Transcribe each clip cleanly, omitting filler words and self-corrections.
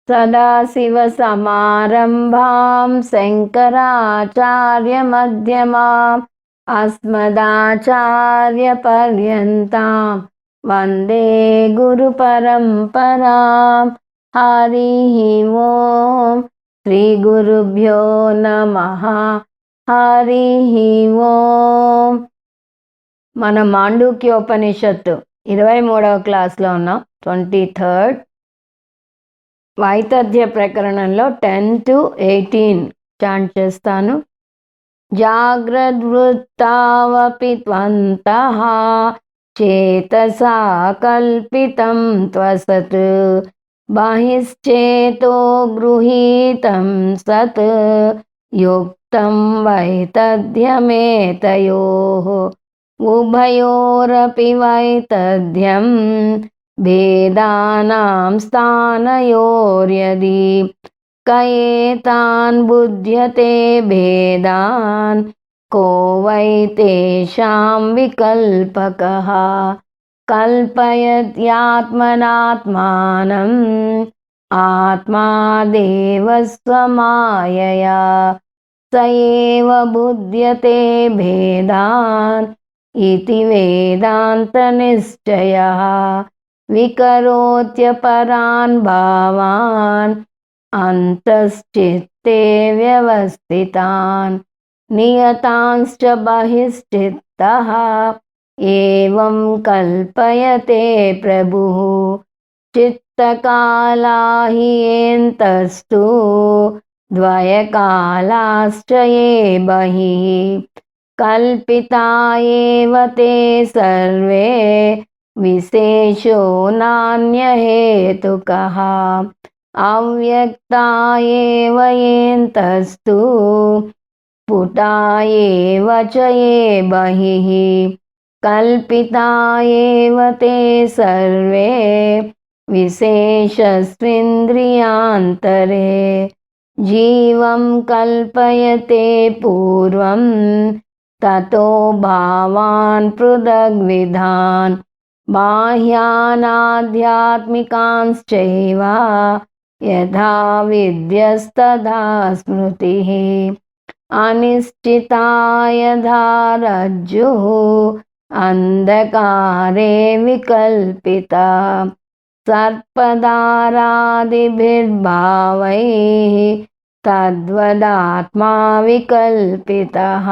सदाशिवसमारम्भां शङ्कराचार्यमध्यमाम् अस्मदाचार्यपर्यन्तां वन्दे गुरुपरम्परां। हरिः ओं श्रीगुरुभ्यो नमः। हरिः ओं। మన మాండూక్యోపనిషత్తు 23వ క్లాస్లో ఉన్నాం. 23rd వైతథ్య ప్రకరణంలో 10 to 18 చాంట్ చేస్తాను. జాగ్రద్వృత్తావపి త్వంతః చేతసా కల్పితం త్వసత్ బహిశ్చేతో గృహీతం సత్ యుక్తం వైతథ్యమేతయోః ఉభయోరపి వైతథ్యం भेदानां स्थानयोर्यदि कयेतान् बुध्यते भेदान् को वै तेषां विकल्पकः कल्पयत्यात्मनात्मानम् आत्मा देवस्वमायया स एव बुध्यते भेदान् इति वेदान्तनिश्चयः विकरोत्यपरान् भावान् अन्तश्चित्ते व्यवस्थितान् नियतांश्च बहिश्चित्तः एवं कल्पयते प्रभुः चित्तकाला हि एन्तस्तु द्वयकालाश्च ये बहिः कल्पिता एव ते सर्वे विशेषो नान्यहेतुकः अव्यक्ता एव येन्तस्तु स्फुटा एव च ये बहिः कल्पिता एव ते सर्वे विशेषस्विन्द्रियान्तरे जीवं कल्पयते पूर्वं ततो भावान् पृथग्विधान् बाह्यानाध्यात्मिकांश्चैव यथा विद्यस्तथा स्मृतिः अनिश्चिता यथा रज्जुः अन्धकारे विकल्पिता सर्पदारादिभिर्भावैः तद्वदात्मा विकल्पितः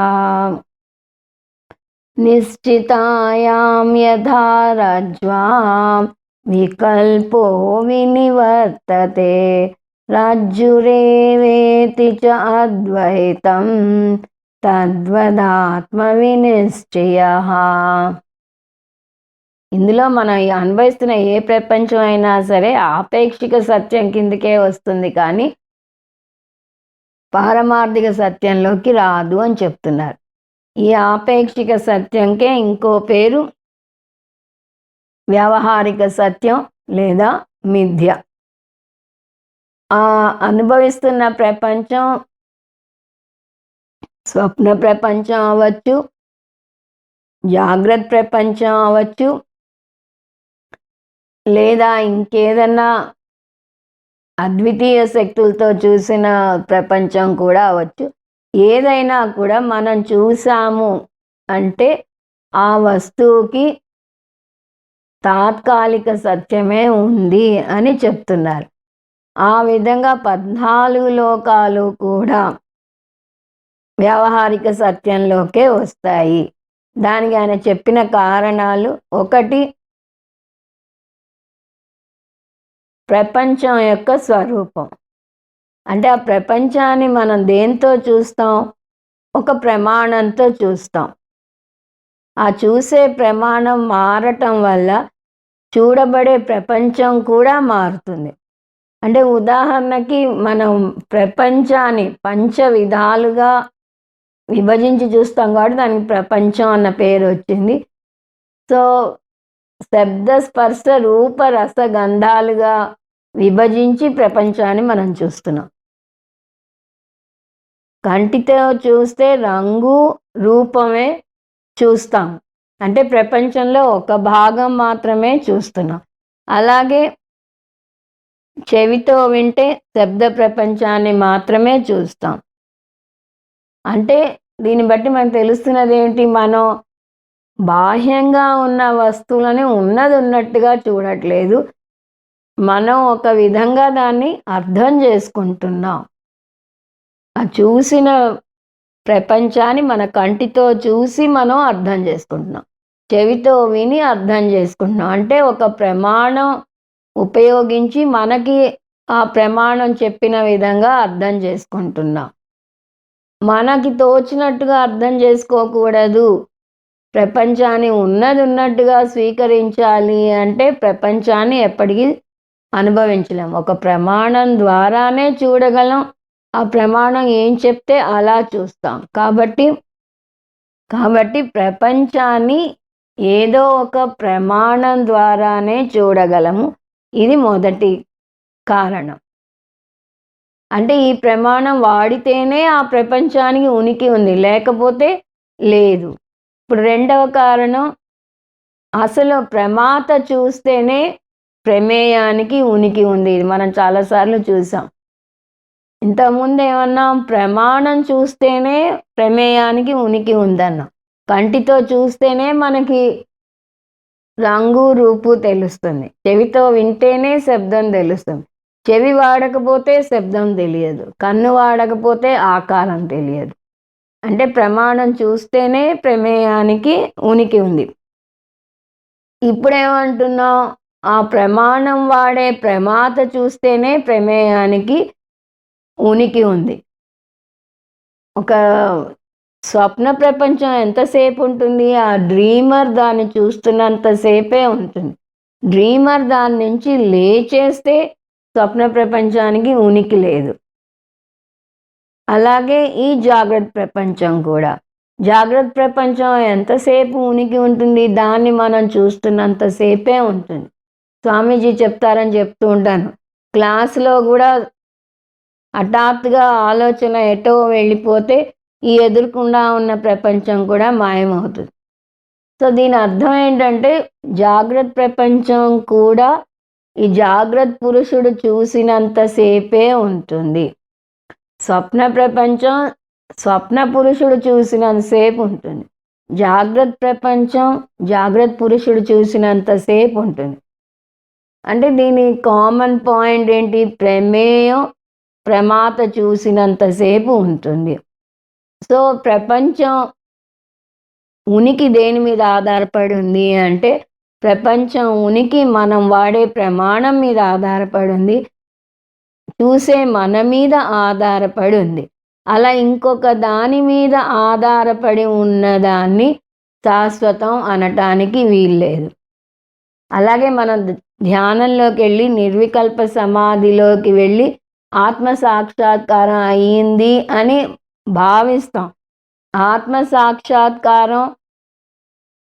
निश्चितायां यथा रज्ज्वां विकल्पो विनिवर्तते रज्जुरेवेति च अद्वैतं తద్వదాత్మవినిశ్చయః. ఇందులో మనం అనుభవిస్తున్న ఏ ప్రపంచం అయినా సరే ఆపేక్షిక సత్యం కిందకే వస్తుంది, కానీ పారమార్థిక సత్యంలోకి రాదు అని చెప్తున్నారు. ఈ ఆపేక్షిక సత్యంకే ఇంకో పేరు వ్యావహారిక సత్యం లేదా మిథ్య. ఆ అనుభవిస్తున్న ప్రపంచం స్వప్న ప్రపంచం అవ్వచ్చు, జాగ్రత్త ప్రపంచం అవ్వచ్చు, లేదా ఇంకేదన్నా అద్వితీయ శక్తులతో చూసిన ప్రపంచం కూడా అవ్వచ్చు. ఏదైనా కూడా మనం చూసాము అంటే ఆ వస్తువుకి తాత్కాలిక సత్యమే ఉంది అని చెప్తున్నారు. ఆ విధంగా 14 లోకాలు కూడా వ్యావహారిక సత్యంలోకే వస్తాయి. దానికి ఆయన చెప్పిన కారణాలు, ఒకటి ప్రపంచం యొక్క స్వరూపం. అంటే ఆ ప్రపంచాన్ని మనం దేంతో చూస్తాం? ఒక ప్రమాణంతో చూస్తాం. ఆ చూసే ప్రమాణం మారటం వల్ల చూడబడే ప్రపంచం కూడా మారుతుంది. అంటే ఉదాహరణకి మనం ప్రపంచాన్ని 5 విధాలుగా విభజించి చూస్తాం కాబట్టి దానికి ప్రపంచం అన్న పేరు వచ్చింది. సో శబ్ద స్పర్శ రూప రస గంధాలుగా విభజించి ప్రపంచాన్ని మనం చూస్తున్నాం. కంటితో చూస్తే రంగు రూపమే చూస్తాం, అంటే ప్రపంచంలో ఒక భాగం మాత్రమే చూస్తున్నాం. అలాగే చెవితో వింటే శబ్ద ప్రపంచాన్ని మాత్రమే చూస్తాం. అంటే దీన్ని బట్టి మనకు తెలుస్తున్నది ఏంటి? మనం బాహ్యంగా ఉన్న వస్తువులని ఉన్నది ఉన్నట్టుగా చూడట్లేదు. మనం ఒక విధంగా దాన్ని అర్థం చేసుకుంటున్నాం. ఆ చూసిన ప్రపంచాన్ని మన కంటితో చూసి మనం అర్థం చేసుకుంటున్నాం. చెవితో విని అర్థం చేసుకుంటున్నాం. అంటే ఒక ప్రమాణం ఉపయోగించి మనకి ఆ ప్రమాణం చెప్పిన విధంగా అర్థం చేసుకుంటున్నాం. మనకి తోచినట్టుగా అర్థం చేసుకోకూడదు. ప్రపంచాన్ని ఉన్నది ఉన్నట్టుగా స్వీకరించాలి అంటే ప్రపంచాన్ని ఎప్పటికీ అనుభవించలేం. ఒక ప్రమాణం ద్వారానే చూడగలం. ఆ ప్రమాణం ఏం చెప్తే అలా చూస్తాం. కాబట్టి ప్రపంచాన్ని ఏదో ఒక ప్రమాణం ద్వారానే చూడగలము. ఇది మొదటి కారణం. అంటే ఈ ప్రమాణం వాడితేనే ఆ ప్రపంచానికి ఉనికి ఉంది. లేకపోతే లేదు. ఇప్పుడు రెండవ కారణం, అసలు ప్రమాత చూస్తేనే ప్రమేయానికి ఉనికి ఉంది. ఇది మనం చాలాసార్లు చూసాం. ఇంతకుముందు ఏమన్నాం? ప్రమాణం చూస్తేనే ప్రమేయానికి ఉనికి ఉందన్నాం. కంటితో చూస్తేనే మనకి రంగు, రూపు తెలుస్తుంది. చెవితో వింటేనే శబ్దం తెలుస్తుంది. చెవి వాడకపోతే శబ్దం తెలియదు. కన్ను వాడకపోతే ఆకారం తెలియదు. అంటే ప్రమాణం చూస్తేనే ప్రమేయానికి ఉనికి ఉంది. ఇప్పుడేమంటున్నాం? ఆ ప్రమాణం వాడే ప్రమాత చూస్తేనే ప్రమేయానికి ఉనికి ఉంది. ఒక స్వప్న ప్రపంచం ఎంతసేపు ఉంటుంది? ఆ డ్రీమర్ దాన్ని చూస్తున్నంతసేపే ఉంటుంది. డ్రీమర్ దాని నుంచి లేచేస్తే స్వప్న ప్రపంచానికి ఉనికి లేదు. అలాగే ఈ జాగ్రత్త ప్రపంచం కూడా. జాగ్రత్త ప్రపంచం ఎంతసేపు ఉనికి ఉంటుంది? దాన్ని మనం చూస్తున్నంతసేపే ఉంటుంది. స్వామీజీ చెప్తారని చెప్తూ ఉంటాను. క్లాసులో కూడా హఠాత్తుగా ఆలోచన ఎటో వెళ్ళిపోతే ఈ ఎదురుకుండా ఉన్న ప్రపంచం కూడా మాయమవుతుంది. సో దీని అర్థం ఏంటంటే జాగ్రత్త ప్రపంచం కూడా ఈ జాగ్రత్త పురుషుడు చూసినంతసేపే ఉంటుంది. స్వప్న ప్రపంచం స్వప్న పురుషుడు చూసినంతసేపు ఉంటుంది. జాగ్రత్త ప్రపంచం జాగ్రత్త పురుషుడు చూసినంతసేపు ఉంటుంది. అంటే దీని కామన్ పాయింట్ ఏంటి? ప్రమేయం ప్రమాత చూసినంతసేపు ఉంటుంది. సో ప్రపంచం ఉనికి దేని మీద ఆధారపడి ఉంది అంటే ప్రపంచం ఉనికి మనం వాడే ప్రమాణం మీద ఆధారపడి ఉంది. చూసే మన మీద ఆధారపడి ఉంది. అలా ఇంకొక దాని మీద ఆధారపడి ఉన్నదాన్ని శాశ్వతం అనటానికి వీల్లేదు. అలాగే మనం ధ్యానంలోకి వెళ్ళి నిర్వికల్ప సమాధిలోకి వెళ్ళి ఆత్మ సాక్షాత్కారం అయ్యింది అని భావిస్తాం. ఆత్మ సాక్షాత్కారం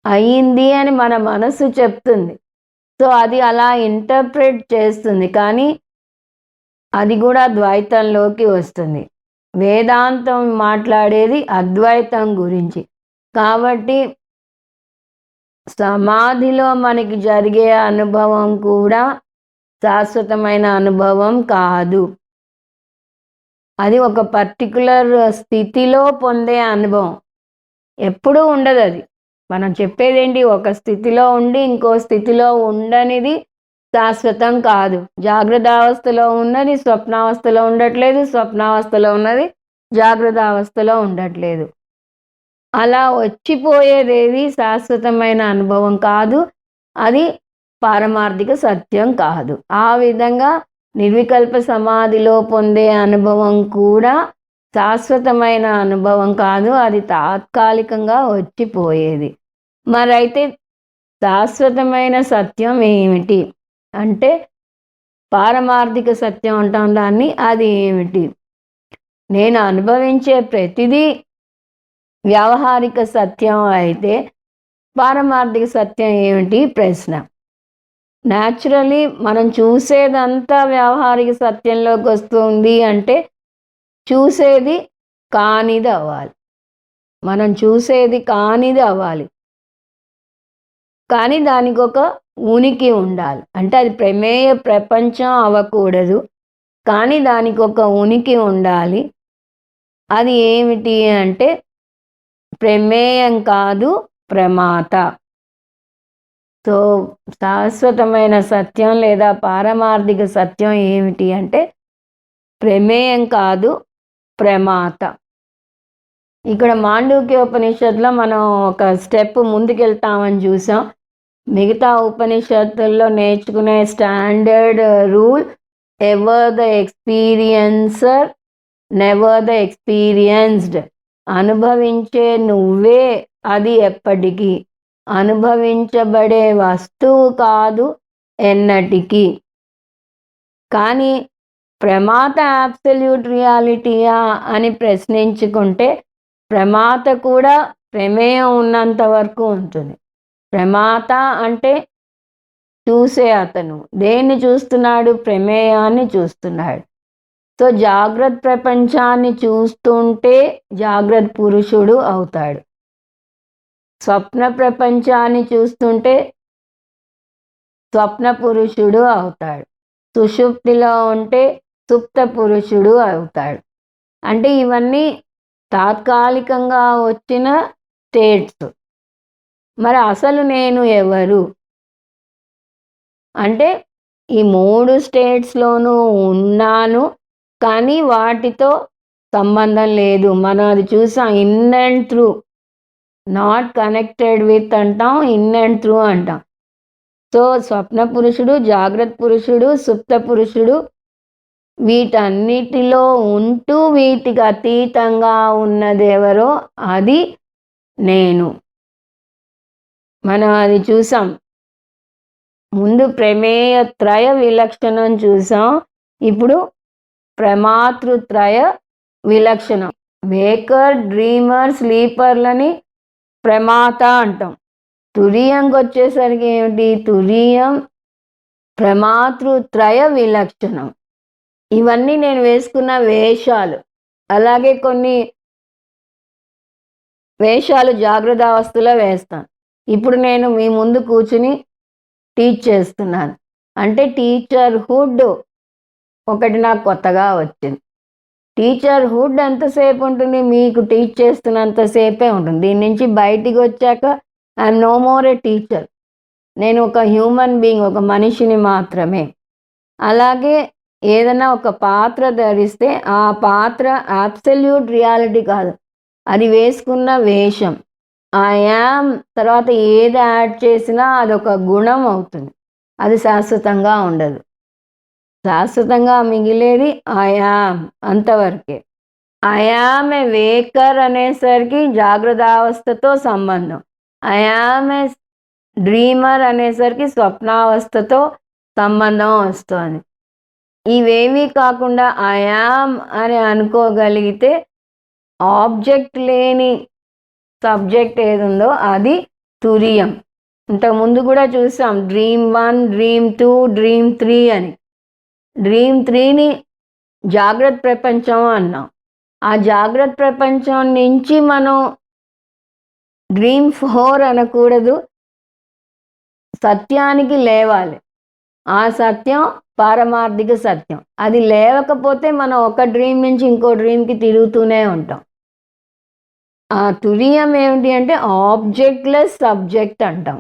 అయ్యింది అని మన మనసు చెప్తుంది. సో అది అలా ఇంటర్ప్రెట్ చేస్తుంది. కానీ అది కూడా ద్వైతంలోకి వస్తుంది. వేదాంతం మాట్లాడేది అద్వైతం గురించి. కాబట్టి సమాధిలో మనకి జరిగే అనుభవం కూడా శాశ్వతమైన అనుభవం కాదు. అది ఒక పర్టికులర్ స్థితిలో పొందే అనుభవం. ఎప్పుడూ ఉండదు అది. మనం చెప్పేదేంటి? ఒక స్థితిలో ఉండి ఇంకో స్థితిలో ఉండనిది శాశ్వతం కాదు. జాగ్రత్తావస్థలో ఉన్నది స్వప్నావస్థలో ఉండట్లేదు. స్వప్నావస్థలో ఉన్నది జాగ్రత్తావస్థలో ఉండట్లేదు. అలా వచ్చిపోయేదేది శాశ్వతమైన అనుభవం కాదు. అది పారమార్థిక సత్యం కాదు. ఆ విధంగా నిర్వికల్ప సమాధిలో పొందే అనుభవం కూడా శాశ్వతమైన అనుభవం కాదు. అది తాత్కాలికంగా వచ్చిపోయేది. మరైతే శాశ్వతమైన సత్యం ఏమిటి అంటే పారమార్థిక సత్యం అంటాం దాన్ని. అది ఏమిటి? నేను అనుభవించే ప్రతిదీ వ్యావహారిక సత్యం అయితే పారమార్థిక సత్యం ఏమిటి ప్రశ్న. న్యాచురలీ మనం చూసేదంతా వ్యావహారిక సత్యంలోకి వస్తుంది అంటే చూసేది కానిది అవ్వాలి. మనం చూసేది కానిది అవ్వాలి. కానీ దానికి ఒక ఉనికి ఉండాలి. అంటే అది ప్రమేయ ప్రపంచం అవ్వకూడదు. కానీ దానికి ఒక ఉనికి ఉండాలి. అది ఏమిటి అంటే ప్రమేయం కాదు, ప్రమాత. సో, శాశ్వతమైన సత్యం లేదా పారమార్థిక సత్యం ఏమిటి అంటే ప్రమేయం కాదు, ప్రమాత. ఇక్కడ మాండూక్యోపనిషత్తులో మనం ఒక స్టెప్ ముందుకెళ్తామని చూసాం. మిగతా ఉపనిషత్తుల్లో నేర్చుకునే standard rule ever the experiencer never the experienced. అనుభవించే నువ్వే అది ఎప్పటికీ, అనుభవించబడే వస్తువు కాదు ఎన్నటికీ. కానీ ప్రమాత అబ్సల్యూట్ రియాలిటీయా అని ప్రశ్నించుకుంటే ప్రమాత కూడా ప్రమేయం ఉన్నంత వరకు ఉంటుంది. ప్రమాత అంటే చూసే అతను దేన్ని చూస్తున్నాడు? ప్రమేయాన్ని చూస్తున్నాడు. సో జాగ్రత్త ప్రపంచాన్ని చూస్తుంటే జాగ్రత్త పురుషుడు అవుతాడు. స్వప్న ప్రపంచాన్ని చూస్తుంటే స్వప్న పురుషుడు అవుతాడు. సుషుప్తిలో ఉంటే సుప్త పురుషుడు అవుతాడు. అంటే ఇవన్నీ తాత్కాలికంగా వచ్చిన స్టేట్స్. మరి అసలు నేను ఎవరు అంటే ఈ 3 స్టేట్స్లోనూ ఉన్నాను, కానీ వాటితో సంబంధం లేదు. మనం అది చూసాం. In and through, not connected with అంటాం, ఇన్ అండ్ త్రూ అంటాం. సో స్వప్న పురుషుడు, జాగ్రత్త పురుషుడు, సుప్త పురుషుడు వీటన్నిటిలో ఉంటూ వీటికి అతీతంగా ఉన్నదెవరో అది నేను. మనం అది చూసాం. ముందు ప్రమేయ త్రయ విలక్షణం చూసాం. ఇప్పుడు ప్రమాతృత్రయ విలక్షణం. వేకర్, డ్రీమర్, స్లీపర్లని ప్రమాత అంటాం. తురీయంకి వచ్చేసరికి ఏమిటి? తురీయం ప్రమాతృత్రయ విలక్షణం. ఇవన్నీ నేను వేసుకున్న వేషాలు. అలాగే కొన్ని వేషాలు జాగ్రత్త అవస్థలో వేస్తాను. ఇప్పుడు నేను మీ ముందు కూర్చుని టీచ్ చేస్తున్నాను అంటే టీచర్హుడ్ ఒకటి నాకు కొత్తగా వచ్చింది. టీచర్హుడ్ ఎంతసేపు ఉంటుంది? మీకు టీచ్ చేస్తున్నంతసేపే ఉంటుంది. దీని నుంచి బయటికి వచ్చాక I'm no more a teacher. నేను ఒక హ్యూమన్ బీయింగ్, ఒక మనిషిని మాత్రమే. అలాగే ఏదైనా ఒక పాత్ర ధరిస్తే ఆ పాత్ర అబ్సల్యూట్ రియాలిటీ కాదు, అది వేసుకున్న వేషం. ఐ యామ్ తర్వాత ఏది యాడ్ చేసినా అదొక గుణం అవుతుంది. అది శాశ్వతంగా ఉండదు. శాశ్వతంగా మిగిలేది ఐ యామ్, అంతవరకే. ఐ యామ్ ఏ వేకర్ అనేసరికి జాగ్రత్తావస్థతో సంబంధం. ఐ యామ్ ఏ డ్రీమర్ అనేసరికి స్వప్నావస్థతో సంబంధం వస్తుంది. ఇవేమీ కాకుండా ఐ యామ్ అని అనుకోగలిగితే ఆబ్జెక్ట్ లేని సబ్జెక్ట్ ఏది ఉందో అది తురియం. ఇంతకుముందు కూడా చూసాం డ్రీమ్ 1, డ్రీమ్ 2, డ్రీమ్ 3 అని. డ్రీమ్ 3ని జాగ్రత్త ప్రపంచం అన్నాం. ఆ జాగ్రత్త ప్రపంచం నుంచి మనం డ్రీమ్ 4 అనకూడదు, సత్యానికి లేవాలి. ఆ సత్యం పారమార్థిక సత్యం. అది లేవకపోతే మనం ఒక డ్రీమ్ నుంచి ఇంకో డ్రీమ్కి తిరుగుతూనే ఉంటాం. ఆ తురియం ఏమిటి అంటే ఆబ్జెక్ట్లెస్ సబ్జెక్ట్ అంటాం.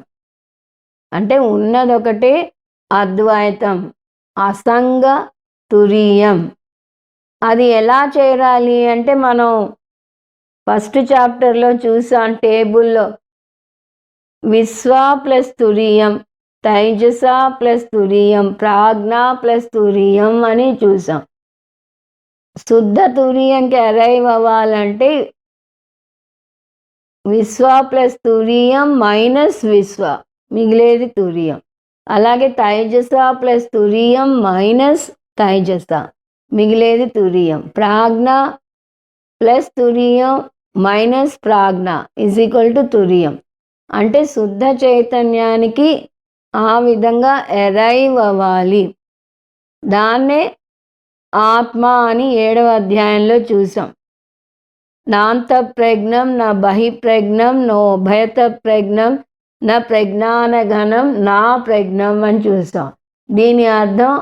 అంటే ఉన్నదొకటే అద్వైతం, అసంగ తురియం. అది ఎలా చేరాలి అంటే మనం ఫస్ట్ చాప్టర్లో చూసాం టేబుల్లో విశ్వ ప్లస్ తురియం, తైజస ప్లస్ తురియం, ప్రాజ్ఞ ప్లస్ తురియం అని చూసాం. శుద్ధ తురియంకి అరైవ్ అవ్వాలంటే విశ్వ ప్లస్ తురియం మైనస్ విశ్వ, మిగిలేది తురియం. అలాగే తైజస ప్లస్ తురియం మైనస్ తైజస, మిగిలేది తురియం. ప్రాజ్ఞ ప్లస్ తురియం మైనస్ ప్రాజ్ఞ ఈజ్ ఈక్వల్ టు తురియం. అంటే శుద్ధ చైతన్యానికి ఆ విధంగా అరైవ్ అవ్వాలి. దాన్నే ఆత్మ అని 7వ అధ్యాయంలో చూసాం. నాంత ప్రజ్ఞం నా బహిప్రజ్ఞం నో భయత ప్రజ్ఞం నా ప్రజ్ఞానఘనం నా ప్రజ్ఞం అని చూసాం. దీని అర్థం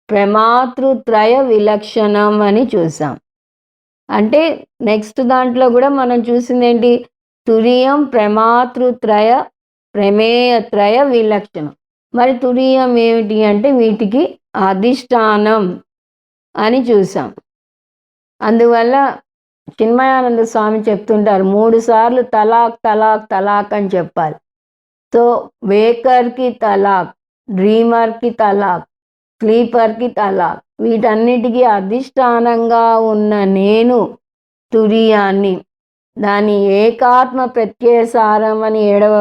ప్రమాతృత్రయ విలక్షణం అని చూసాం. అంటే నెక్స్ట్ దాంట్లో కూడా మనం చూసింది ఏంటి, తురియం ప్రమాతృత్రయ ప్రమేయత్రయ విలక్షణం. మరి తురియం ఏమిటి అంటే వీటికి అధిష్టానం అని చూసాం. అందువల్ల చిన్మయానంద స్వామి చెప్తుంటారు 3 సార్లు తలాక్ తలాక్ తలాక్ అని చెప్పాలి. సో వేకర్కి తలాక్, డ్రీమర్కి తలాక్, స్లీపర్కి తలాక్, వీటన్నిటికీ అధిష్టానంగా ఉన్న నేను తురియాన్ని. దాని ఏకాత్మ ప్రత్యయసారం అని 7వ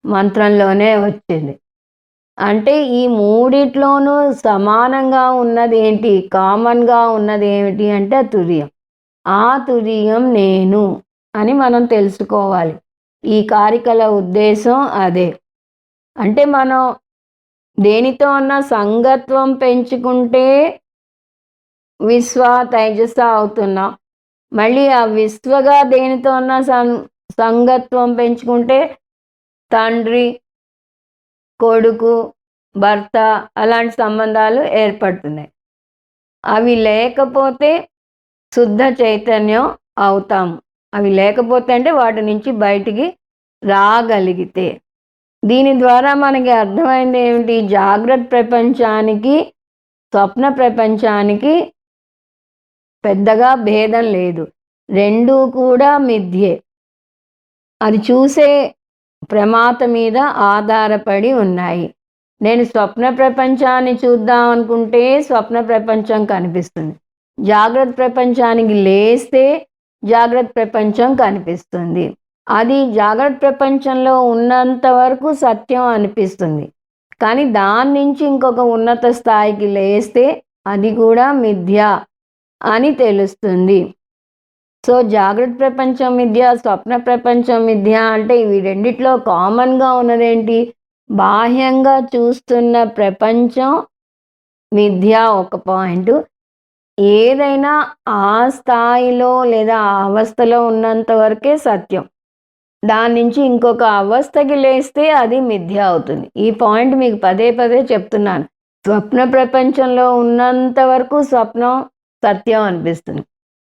మంత్రంలోనే వచ్చింది. అంటే ఈ మూడిట్లోనూ సమానంగా ఉన్నది ఏంటి, కామన్గా ఉన్నది ఏమిటి అంటే తురియం. ఆ తురియం నేను అని మనం తెలుసుకోవాలి. ఈ కారికల ఉద్దేశం అదే. అంటే మనం దేనితో ఉన్న సంగత్వం పెంచుకుంటే విశ్వ తైజస అవుతున్నాం. మళ్ళీ ఆ విశ్వగా దేనితో ఉన్న సంగత్వం పెంచుకుంటే తండ్రి కొడుకు భర్త అలాంటి సంబంధాలు ఏర్పడుతున్నాయి. అవి లేకపోతే శుద్ధ చైతన్యం అవుతాము. అవి లేకపోతే అంటే వాటి నుంచి బయటికి రాగలిగితే. దీని ద్వారా మనకి అర్థమైంది ఏమిటి, జాగ్రత్త ప్రపంచానికి స్వప్న ప్రపంచానికి పెద్దగా భేదం లేదు. రెండూ కూడా మిథ్యే. అది చూసే ప్రమాత మీద ఆధారపడి ఉన్నాయి. నేను స్వప్న ప్రపంచాన్ని చూద్దాం అనుకుంటే స్వప్న ప్రపంచం కనిపిస్తుంది. జాగ్రత్త ప్రపంచానికి లేస్తే జాగ్రత్త ప్రపంచం కనిపిస్తుంది. అది జాగ్రత్త ప్రపంచంలో ఉన్నంత వరకు సత్యం అనిపిస్తుంది. కానీ దాని నుంచి ఇంకొక ఉన్నత స్థాయికి లేస్తే అది కూడా మిథ్య అని తెలుస్తుంది. సో జాగ్రత్త ప్రపంచం మిథ్య, స్వప్న ప్రపంచం మిథ్య అంటే ఇవి రెండిట్లో కామన్గా ఉన్నదేంటి, బాహ్యంగా చూస్తున్న ప్రపంచం మిథ్య ఒక పాయింట్. ఏదైనా ఆ స్థాయిలో లేదా ఆ అవస్థలో ఉన్నంత వరకే సత్యం. దాని నుంచి ఇంకొక అవస్థకి లేస్తే అది మిథ్య అవుతుంది. ఈ పాయింట్ మీకు పదే పదే చెప్తున్నాను. స్వప్న ప్రపంచంలో ఉన్నంత వరకు స్వప్నం సత్యం అనిపిస్తుంది.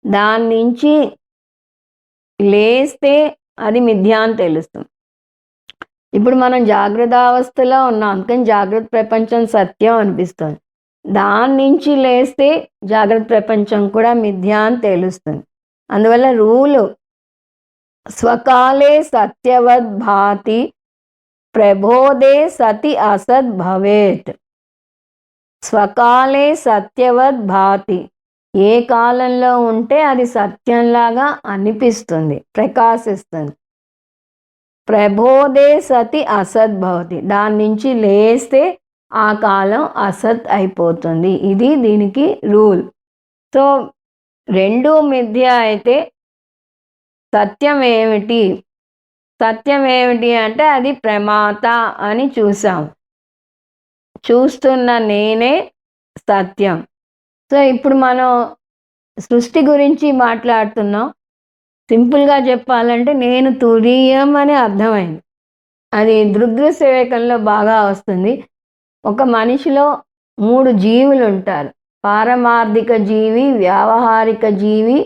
దాని నుంచి లేస్తే అది మిథ్య అని తెలుస్తుంది. ఇప్పుడు మనం జాగ్రత్త అవస్థలో ఉన్నాం, అందుకని జాగ్రత్త ప్రపంచం సత్యం అనిపిస్తుంది. దాని నుంచి లేస్తే జాగ్రత్త ప్రపంచం కూడా మిథ్య అని తెలుస్తుంది. అందువల్ల రూలు స్వకాలే సత్యవద్ భాతి ప్రబోధే సతి అసద్ భవేత్. స్వకాలే సత్యవద్ భాతి, ఏ కాలంలో ఉంటే అది సత్యంలాగా అనిపిస్తుంది, ప్రకాశిస్తుంది. ప్రబోధే సతి అసత్ భవతి, దాని నుంచి లేస్తే ఆ కాలం అసత్ అయిపోతుంది. ఇది దీనికి రూల్. సో రెండు మిథ్య అయితే సత్యం ఏమిటి, సత్యం ఏమిటి అంటే అది ప్రమాత అని చూసాం. చూస్తున్న నేనే సత్యం. సో ఇప్పుడు మనం సృష్టి గురించి మాట్లాడుతున్నాం. సింపుల్గా చెప్పాలంటే నేను తురీయం అని అర్థమైంది. అది దృగ్దృశ్య వివేకంలో బాగా వస్తుంది. ఒక మనిషిలో 3 జీవులు ఉంటారు. పారమార్థిక జీవి, వ్యావహారిక జీవి,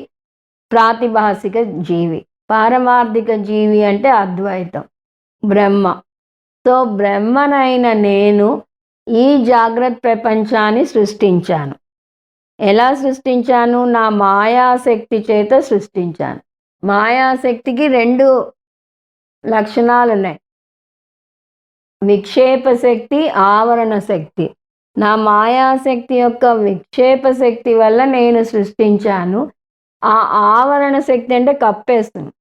ప్రాతిభాసిక జీవి. పారమార్థిక జీవి అంటే అద్వైతం, బ్రహ్మ. సో బ్రహ్మనైన నేను ఈ జాగ్రత్త ప్రపంచాన్ని సృష్టించాను. ఎలా సృష్టించాను? నా మాయాశక్తి చేత సృష్టించాను. మాయాశక్తికి 2 లక్షణాలు ఉన్నాయి, విక్షేప శక్తి, ఆవరణ శక్తి. నా మాయాశక్తి యొక్క విక్షేప శక్తి వల్ల నేను సృష్టించాను. ఆ ఆవరణ శక్తి అంటే కప్పేస్తుంది,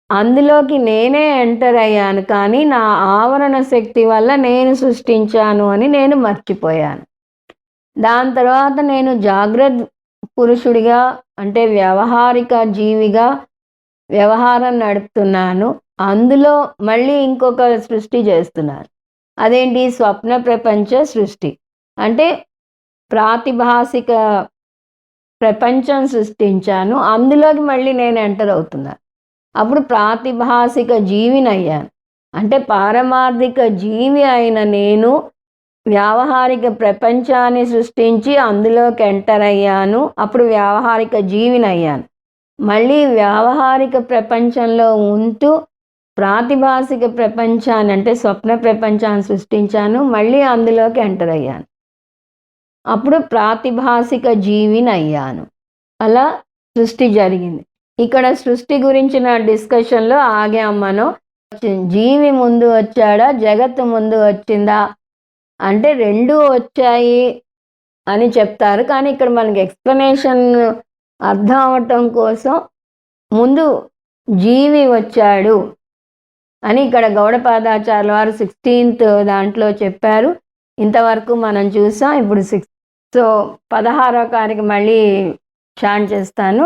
అందులోకి నేనే ఎంటర్ అయ్యాను. కానీ నా ఆవరణ శక్తి వల్ల నేను సృష్టించాను అని నేను మర్చిపోయాను. దాని తర్వాత నేను జాగ్రత్త పురుషుడిగా అంటే వ్యవహారిక జీవిగా వ్యవహారం నడుపుతున్నాను. అందులో మళ్ళీ ఇంకొక సృష్టి చేస్తున్నాను. అదేంటి? స్వప్న ప్రపంచ సృష్టి. అంటే ప్రాతిభాసిక ప్రపంచం సృష్టించాను, అందులోకి మళ్ళీ నేను ఎంటర్ అవుతున్నాను. అప్పుడు ప్రాతిభాసిక జీవిని అయ్యాను. అంటే పారమార్థిక జీవి అయిన నేను వ్యావహారిక ప్రపంచాన్ని సృష్టించి అందులోకి ఎంటర్ అయ్యాను. అప్పుడు వ్యావహారిక జీవిని అయ్యాను. మళ్ళీ వ్యావహారిక ప్రపంచంలో ఉంటూ ప్రాతిభాసిక ప్రపంచాన్ని అంటే స్వప్న ప్రపంచాన్ని సృష్టించాను. మళ్ళీ అందులోకి ఎంటర్ అయ్యాను. అప్పుడు ప్రాతిభాసిక జీవిని అయ్యాను. అలా సృష్టి జరిగింది. ఇక్కడ సృష్టి గురించిన డిస్కషన్లో ఆగాం మనం. జీవి ముందు వచ్చాడా, జగత్తు ముందు వచ్చిందా అంటే రెండూ వచ్చాయి అని చెప్తారు. కానీ ఇక్కడ మనకి ఎక్స్ప్లెనేషన్ అర్థం అవటం కోసం ముందు జీవి వచ్చాడు అని ఇక్కడ గౌడపాదాచార్యుల వారు 16th దాంట్లో చెప్పారు. ఇంతవరకు మనం చూసాం. ఇప్పుడు 16వ కారికి మళ్ళీ చాంట్ చేస్తాను.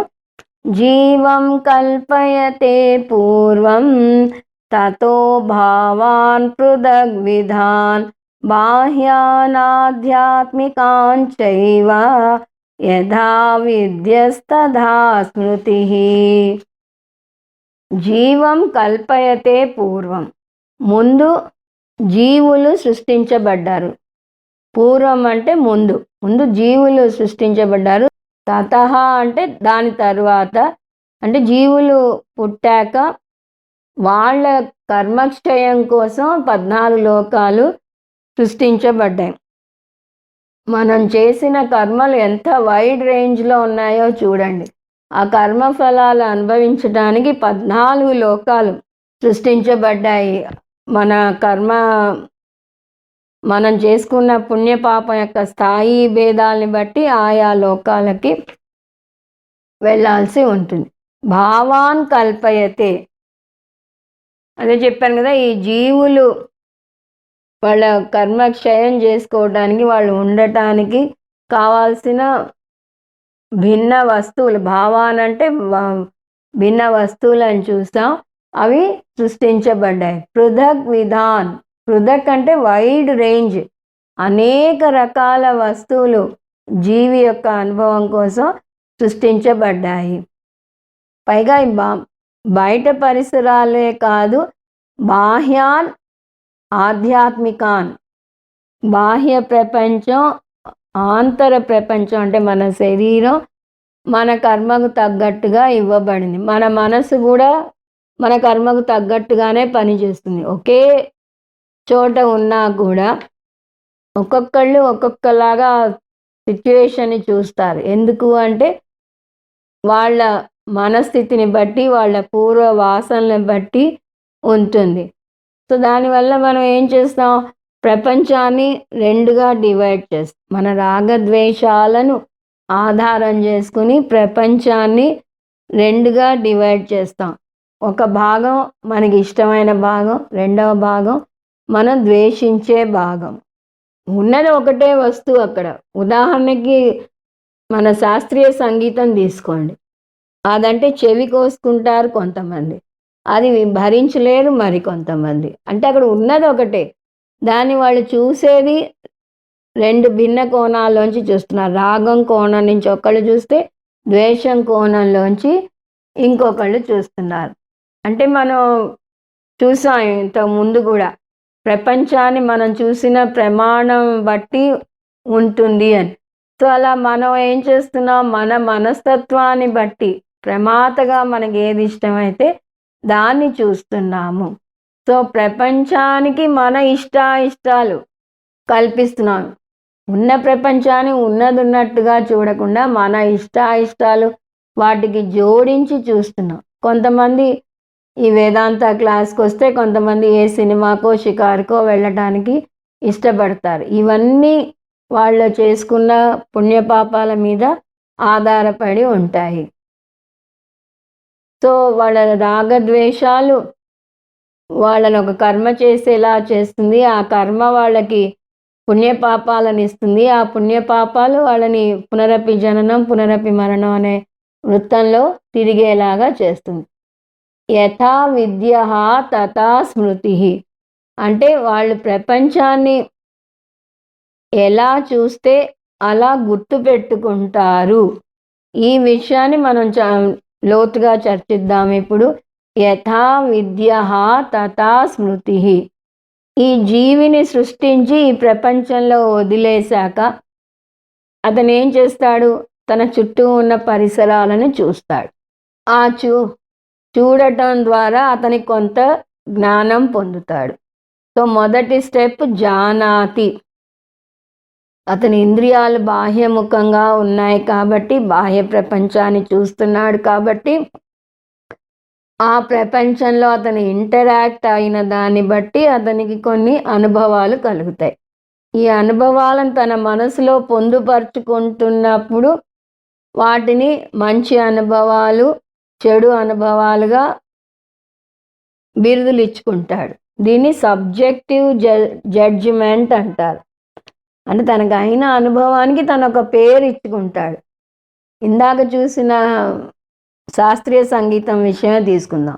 జీవం కల్పయతే పూర్వం తతో భావాన్ పృథగ్విధాన్ బాహ్యానాధ్యాత్మికాంచైవ యథా విద్యస్తథా స్మృతిః. జీవం కల్పయతే పూర్వం, ముందు జీవులు సృష్టించబడ్డారు. పూర్వం అంటే ముందు, ముందు జీవులు సృష్టించబడ్డారు. తతః అంటే దాని తరువాత, అంటే జీవులు పుట్టాక వాళ్ళ కర్మక్షయం కోసం 14 లోకాలు సృష్టించబడ్డాయి. మనం చేసిన కర్మలు ఎంత వైడ్ రేంజ్లో ఉన్నాయో చూడండి. ఆ కర్మ ఫలాలు అనుభవించడానికి 14 లోకాలు సృష్టించబడ్డాయి. మన కర్మ, మనం చేసుకున్న పుణ్యపాపం యొక్క స్థాయి భేదాలని బట్టి ఆయా లోకాలకి వెళ్ళాల్సి ఉంటుంది. భావాన్ కల్పయతే, అదే చెప్పాను కదా, ఈ జీవులు వాళ్ళ కర్మక్షయం చేసుకోవడానికి, వాళ్ళు ఉండటానికి కావాల్సిన భిన్న వస్తువులు, భావాన్ అంటే భిన్న వస్తువులు అని చూస్తాం, అవి సృష్టించబడ్డాయి. పృథక్ విధాన్, పృథక్ అంటే వైడ్ రేంజ్, అనేక రకాల వస్తువులు జీవి యొక్క అనుభవం కోసం సృష్టించబడ్డాయి. పైగా బయట పరిసరాలే కాదు, బాహ్యాన్ ఆధ్యాత్మికాన్, బాహ్య ప్రపంచం, ఆంతర ప్రపంచం అంటే మన శరీరం మన కర్మకు తగ్గట్టుగా ఇవ్వబడింది. మన మనసు కూడా మన కర్మకు తగ్గట్టుగానే పనిచేస్తుంది. ఒకే చోట ఉన్నా కూడా ఒక్కొక్కళ్ళు ఒక్కొక్కలాగా సిచ్యువేషన్ని చూస్తారు. ఎందుకు అంటే వాళ్ళ మనస్థితిని బట్టి, వాళ్ళ పూర్వ వాసనలను బట్టి ఉంటుంది. సో దానివల్ల మనం ఏం చేస్తాం, ప్రపంచాన్ని రెండుగా డివైడ్ చేస్తాం. మన రాగద్వేషాలను ఆధారం చేసుకుని ప్రపంచాన్ని రెండుగా డివైడ్ చేస్తాం. ఒక భాగం మనకి ఇష్టమైన భాగం, రెండవ భాగం మనం ద్వేషించే భాగం. ఉన్నది ఒకటే వస్తువు అక్కడ. ఉదాహరణకి మన శాస్త్రీయ సంగీతం తీసుకోండి. అదంటే చెవి కోసుకుంటారు కొంతమంది, అది భరించలేరు మరి కొంతమంది. అంటే అక్కడ ఉన్నది ఒకటే, దాన్ని వాళ్ళు చూసేది రెండు భిన్న కోణాల్లోంచి చూస్తున్నారు. రాగం కోణం నుంచి ఒకళ్ళు చూస్తే, ద్వేషం కోణంలోంచి ఇంకొకళ్ళు చూస్తున్నారు. అంటే మనం చూసాం ఇంతకు ముందు కూడా, ప్రపంచాన్ని మనం చూసిన ప్రమాణం బట్టి ఉంటుంది అని. సో అలా మనం ఏం చేస్తున్నాం, మన మనస్తత్వాన్ని బట్టి ప్రమాతగా మనకి ఏది ఇష్టమైతే దాన్ని చూస్తున్నాము. సో ప్రపంచానికి మన ఇష్టాలు కల్పిస్తున్నాం. ఉన్న ప్రపంచాన్ని ఉన్నది ఉన్నట్టుగా చూడకుండా మన ఇష్టాలు వాటికి జోడించి చూస్తున్నాం. కొంతమంది ఈ వేదాంత క్లాస్కి వస్తే కొంతమంది ఏ సినిమాకో షికారుకో వెళ్ళటానికి ఇష్టపడతారు. ఇవన్నీ వాళ్ళు చేసుకున్న పుణ్యపాపాల మీద ఆధారపడి ఉంటాయి. సో వాళ్ళ రాగద్వేషాలు వాళ్ళని ఒక కర్మ చేసేలా చేస్తుంది. ఆ కర్మ వాళ్ళకి పుణ్యపాపాలను ఇస్తుంది. ఆ పుణ్యపాపాలు వాళ్ళని పునరపి జననం పునరపి మరణం అనే వృత్తంలో తిరిగేలాగా చేస్తుంది. యథా విద్య తథా స్మృతి, అంటే వాళ్ళు ప్రపంచాన్ని ఎలా చూస్తే అలా గుర్తుపెట్టుకుంటారు. ఈ విషయాన్ని మనం లోతుగా చర్చిద్దాం ఇప్పుడు. యథా విద్య తథా స్మృతి. ఈ జీవిని సృష్టించి ఈ ప్రపంచంలో వదిలేశాక అతను ఏం చేస్తాడు? తన చుట్టూ ఉన్న పరిసరాలను చూస్తాడు. ఆ చూడటం ద్వారా అతనికి కొంత జ్ఞానం పొందుతాడు. సో మొదటి స్టెప్ జానాతి. అతని ఇంద్రియాలు బాహ్యముఖంగా ఉన్నాయి కాబట్టి, బాహ్య ప్రపంచాన్ని చూస్తున్నాడు కాబట్టి, ఆ ప్రపంచంలో అతను ఇంటరాక్ట్ అయిన దాన్ని బట్టి అతనికి కొన్ని అనుభవాలు కలుగుతాయి. ఈ అనుభవాలను తన మనసులో పొందుపరుచుకుంటున్నప్పుడు వాటిని మంచి అనుభవాలు, చెడు అనుభవాలుగా బిరుదులు ఇచ్చుకుంటాడు. దీన్ని సబ్జెక్టివ్ జడ్జిమెంట్ అంటారు. అంటే తనకు అయిన అనుభవానికి తను ఒక పేరు ఇచ్చుకుంటాడు. ఇందాక చూసిన శాస్త్రీయ సంగీతం విషయమే తీసుకుందాం.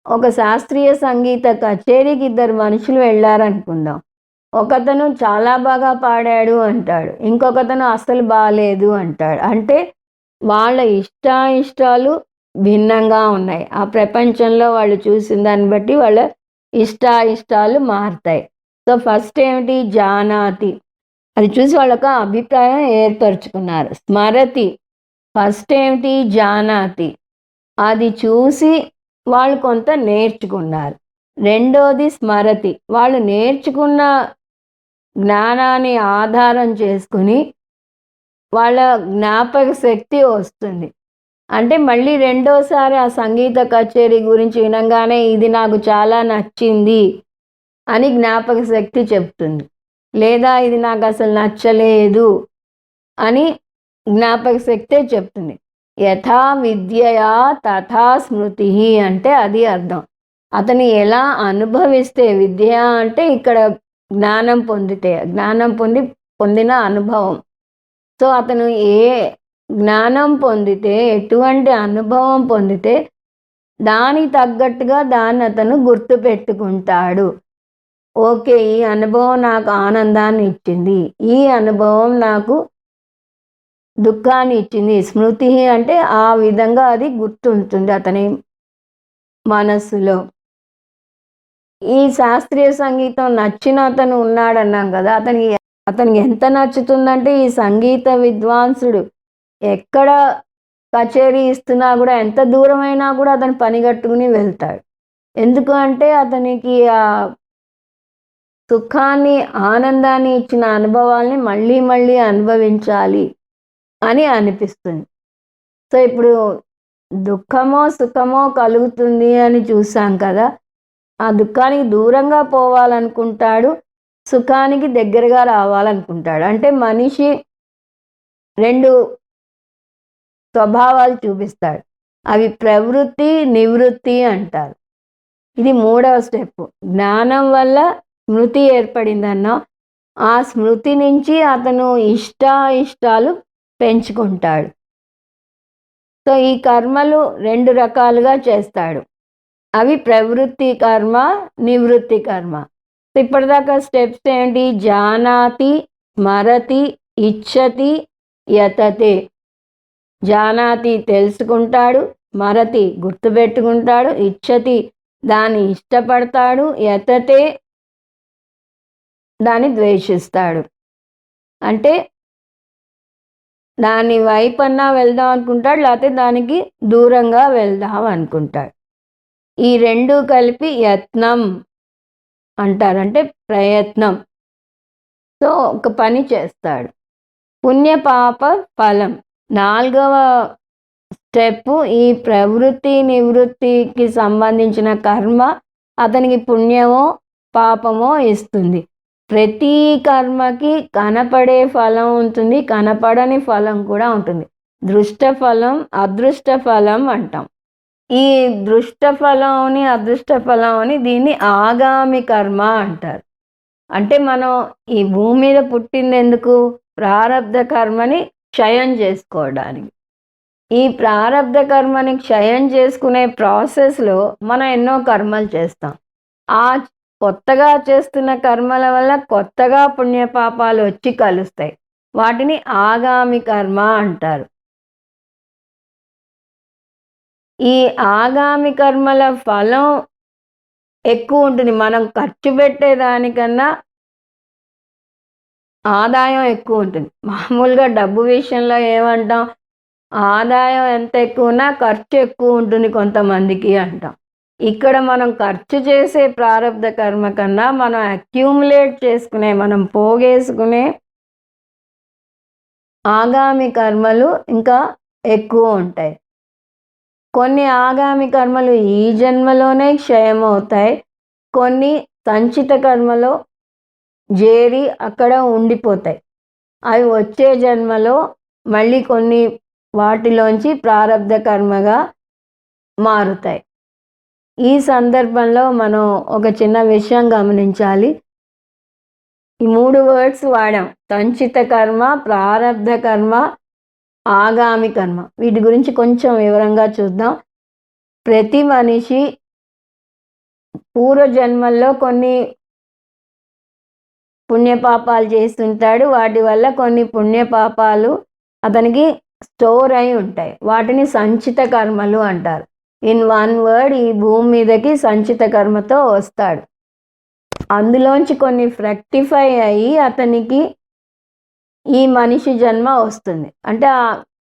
ఒక శాస్త్రీయ సంగీత కచేరీకి ఇద్దరు మనుషులు వెళ్ళారనుకుందాం. ఒకతను చాలా బాగా పాడాడు అంటాడు, ఇంకొకతను అస్సలు బాగాలేదు అంటాడు. అంటే వాళ్ళ ఇష్టాలు భిన్నంగా ఉన్నాయి. ఆ ప్రపంచంలో వాళ్ళు చూసిన దాన్ని బట్టి వాళ్ళ ఇష్టాలు మారుతాయి. సో ఫస్ట్ ఏమిటి? జానాతి. అది చూసి వాళ్ళొక అభిప్రాయం ఏర్పరచుకున్నారు. స్మరతి. ఫస్ట్ ఏమిటి? జానాతి. అది చూసి వాళ్ళు కొంత నేర్చుకున్నారు. రెండోది స్మరతి. వాళ్ళు నేర్చుకున్న జ్ఞానాన్ని ఆధారం చేసుకుని వాళ్ళ జ్ఞాపక శక్తి వస్తుంది. అంటే మళ్ళీ రెండోసారి ఆ సంగీత కచేరీ గురించి వినంగానే ఇది నాకు చాలా నచ్చింది అని జ్ఞాపక శక్తి చెప్తుంది. లేదా ఇది నాకు అసలు నచ్చలేదు అని జ్ఞాపక శక్తే చెప్తుంది. యథా విద్యయా తథా స్మృతి అంటే అది అర్థం. అతను ఎలా అనుభవిస్తే, విద్య అంటే ఇక్కడ జ్ఞానం పొందితే, పొందిన అనుభవం. సో అతను ఏ జ్ఞానం పొందితే, ఎటువంటి అనుభవం పొందితే దానికి తగ్గట్టుగా దాన్ని అతను గుర్తుపెట్టుకుంటాడు. ఓకే, ఈ అనుభవం నాకు ఆనందాన్ని ఇచ్చింది, ఈ అనుభవం నాకు దుఃఖాన్ని ఇచ్చింది. స్మృతి అంటే ఆ విధంగా అది గుర్తుంటుంది అతని మనస్సులో. ఈ శాస్త్రీయ సంగీతం నచ్చిన అతను ఉన్నాడన్నాం కదా, అతనికి ఎంత నచ్చుతుందంటే ఈ సంగీత విద్వాంసుడు ఎక్కడ కచేరీ ఇస్తున్నా కూడా, ఎంత దూరమైనా కూడా అతను పనిగట్టుకుని వెళ్తాడు. ఎందుకు అంటే అతనికి ఆ సుఖాన్ని, ఆనందాన్ని ఇచ్చిన అనుభవాల్ని మళ్ళీ మళ్ళీ అనుభవించాలి అని అనిపిస్తుంది. సో ఇప్పుడు దుఃఖమో సుఖమో కలుగుతుంది అని చూసాం కదా, ఆ దుఃఖానికి దూరంగా పోవాలనుకుంటాడు, సుఖానికి దగ్గరగా రావాలనుకుంటాడు. అంటే మనిషి రెండు స్వభావాలు చూపిస్తాడు. అవి ప్రవృత్తి, నివృత్తి అంటారు. ఇది మూడవ స్టెప్. జ్ఞానం వల్ల స్మృతి ఏర్పడిందన్నా, ఆ స్మృతి నుంచి అతను ఇష్టాలు పెంచుకుంటాడు. సో ఈ కర్మలు రెండు రకాలుగా చేస్తాడు. అవి ప్రవృత్తి కర్మ, నివృత్తి కర్మ. ఇప్పటిదాకా స్టెప్స్ ఏంటి? జానాతి, స్మరతి, ఇచ్చతి, యతతే. జానాతి తెలుసుకుంటాడు, స్మరతి గుర్తుపెట్టుకుంటాడు, ఇచ్చతి దాన్ని ఇష్టపడతాడు, యతతే దాన్ని ద్వేషిస్తాడు. అంటే దాని వైపన్నా వెళ్దాం అనుకుంటాడు, లేకపోతే దానికి దూరంగా వెళ్దాం అనుకుంటాడు. ఈ రెండు కలిపి యత్నం అంటారు, అంటే ప్రయత్నం. సో ఒక పని చేస్తాడు. పుణ్యపాప ఫలం. నాలుగవ స్టెప్ ఈ ప్రవృత్తి నివృత్తికి సంబంధించిన కర్మ అతనికి పుణ్యమో పాపమో ఇస్తుంది. ప్రతి కర్మకి కనపడే ఫలం ఉంటుంది, కనపడని ఫలం కూడా ఉంటుంది. దృష్ట ఫలం, అదృష్ట ఫలం అంటాం. ఈ దృష్ట ఫలం అని, అదృష్ట ఫలం అని దీన్ని ఆగామి కర్మ అంటారు. అంటే మనం ఈ భూమి మీద పుట్టింది ఎందుకు? ప్రారబ్ధ కర్మని క్షయం చేసుకోవడానికి. ఈ ప్రారబ్ధ కర్మని క్షయం చేసుకునే ప్రాసెస్లో మనం ఎన్నో కర్మలు చేస్తాం. ఆ కొత్తగా చేస్తున్న కర్మల వల్ల కొత్తగా పుణ్యపాపాలు వచ్చి కలుస్తాయి. వాటిని ఆగామి కర్మ అంటారు. ఈ ఆగామి కర్మల ఫలం ఎక్కువ ఉంటుంది. మనం ఖర్చు పెట్టేదానికన్నా ఆదాయం ఎక్కువ ఉంటుంది. మామూలుగా డబ్బు విషయంలో ఏమంటాం, ఆదాయం ఎంత ఎక్కువ ఉన్నా ఖర్చు ఎక్కువ ఉంటుంది కొంతమందికి అంటాం. ఇక్కడ మనం ఖర్చు చేసే ప్రారబ్ధ కర్మ కన్నా మనం అక్యూములేట్ చేసుకునే, మనం పోగేసుకునే ఆగామి కర్మలు ఇంకా ఎక్కువ ఉంటాయి. కొన్ని ఆగామి కర్మలు ఈ జన్మలోనే క్షయమవుతాయి. కొన్ని సంచిత కర్మలో చేరి అక్కడ ఉండిపోతాయి. అవి వచ్చే జన్మలో మళ్ళీ కొన్ని వాటిలోంచి ప్రారబ్ధ కర్మగా మారుతాయి. ఈ సందర్భంలో మనం ఒక చిన్న విషయం గమనించాలి. ఈ 3 వర్డ్స్ వాడాం: సంచిత కర్మ, ప్రారబ్ధ కర్మ, ఆగామి కర్మ. వీటి గురించి కొంచెం వివరంగా చూద్దాం. ప్రతి మనిషి పూర్వజన్మల్లో కొన్ని పుణ్యపాపాలు చేస్తుంటాడు. వాటి వల్ల కొన్ని పుణ్యపాపాలు అతనికి స్టోర్ అయి ఉంటాయి. వాటిని సంచిత కర్మలు అంటారు. ఇన్ వన్ వర్డ్, ఈ భూమి మీదకి సంచిత కర్మతో వస్తాడు. అందులోంచి కొన్ని ఫ్రెక్టిఫై అయ్యి అతనికి ఈ మనిషి జన్మ వస్తుంది. అంటే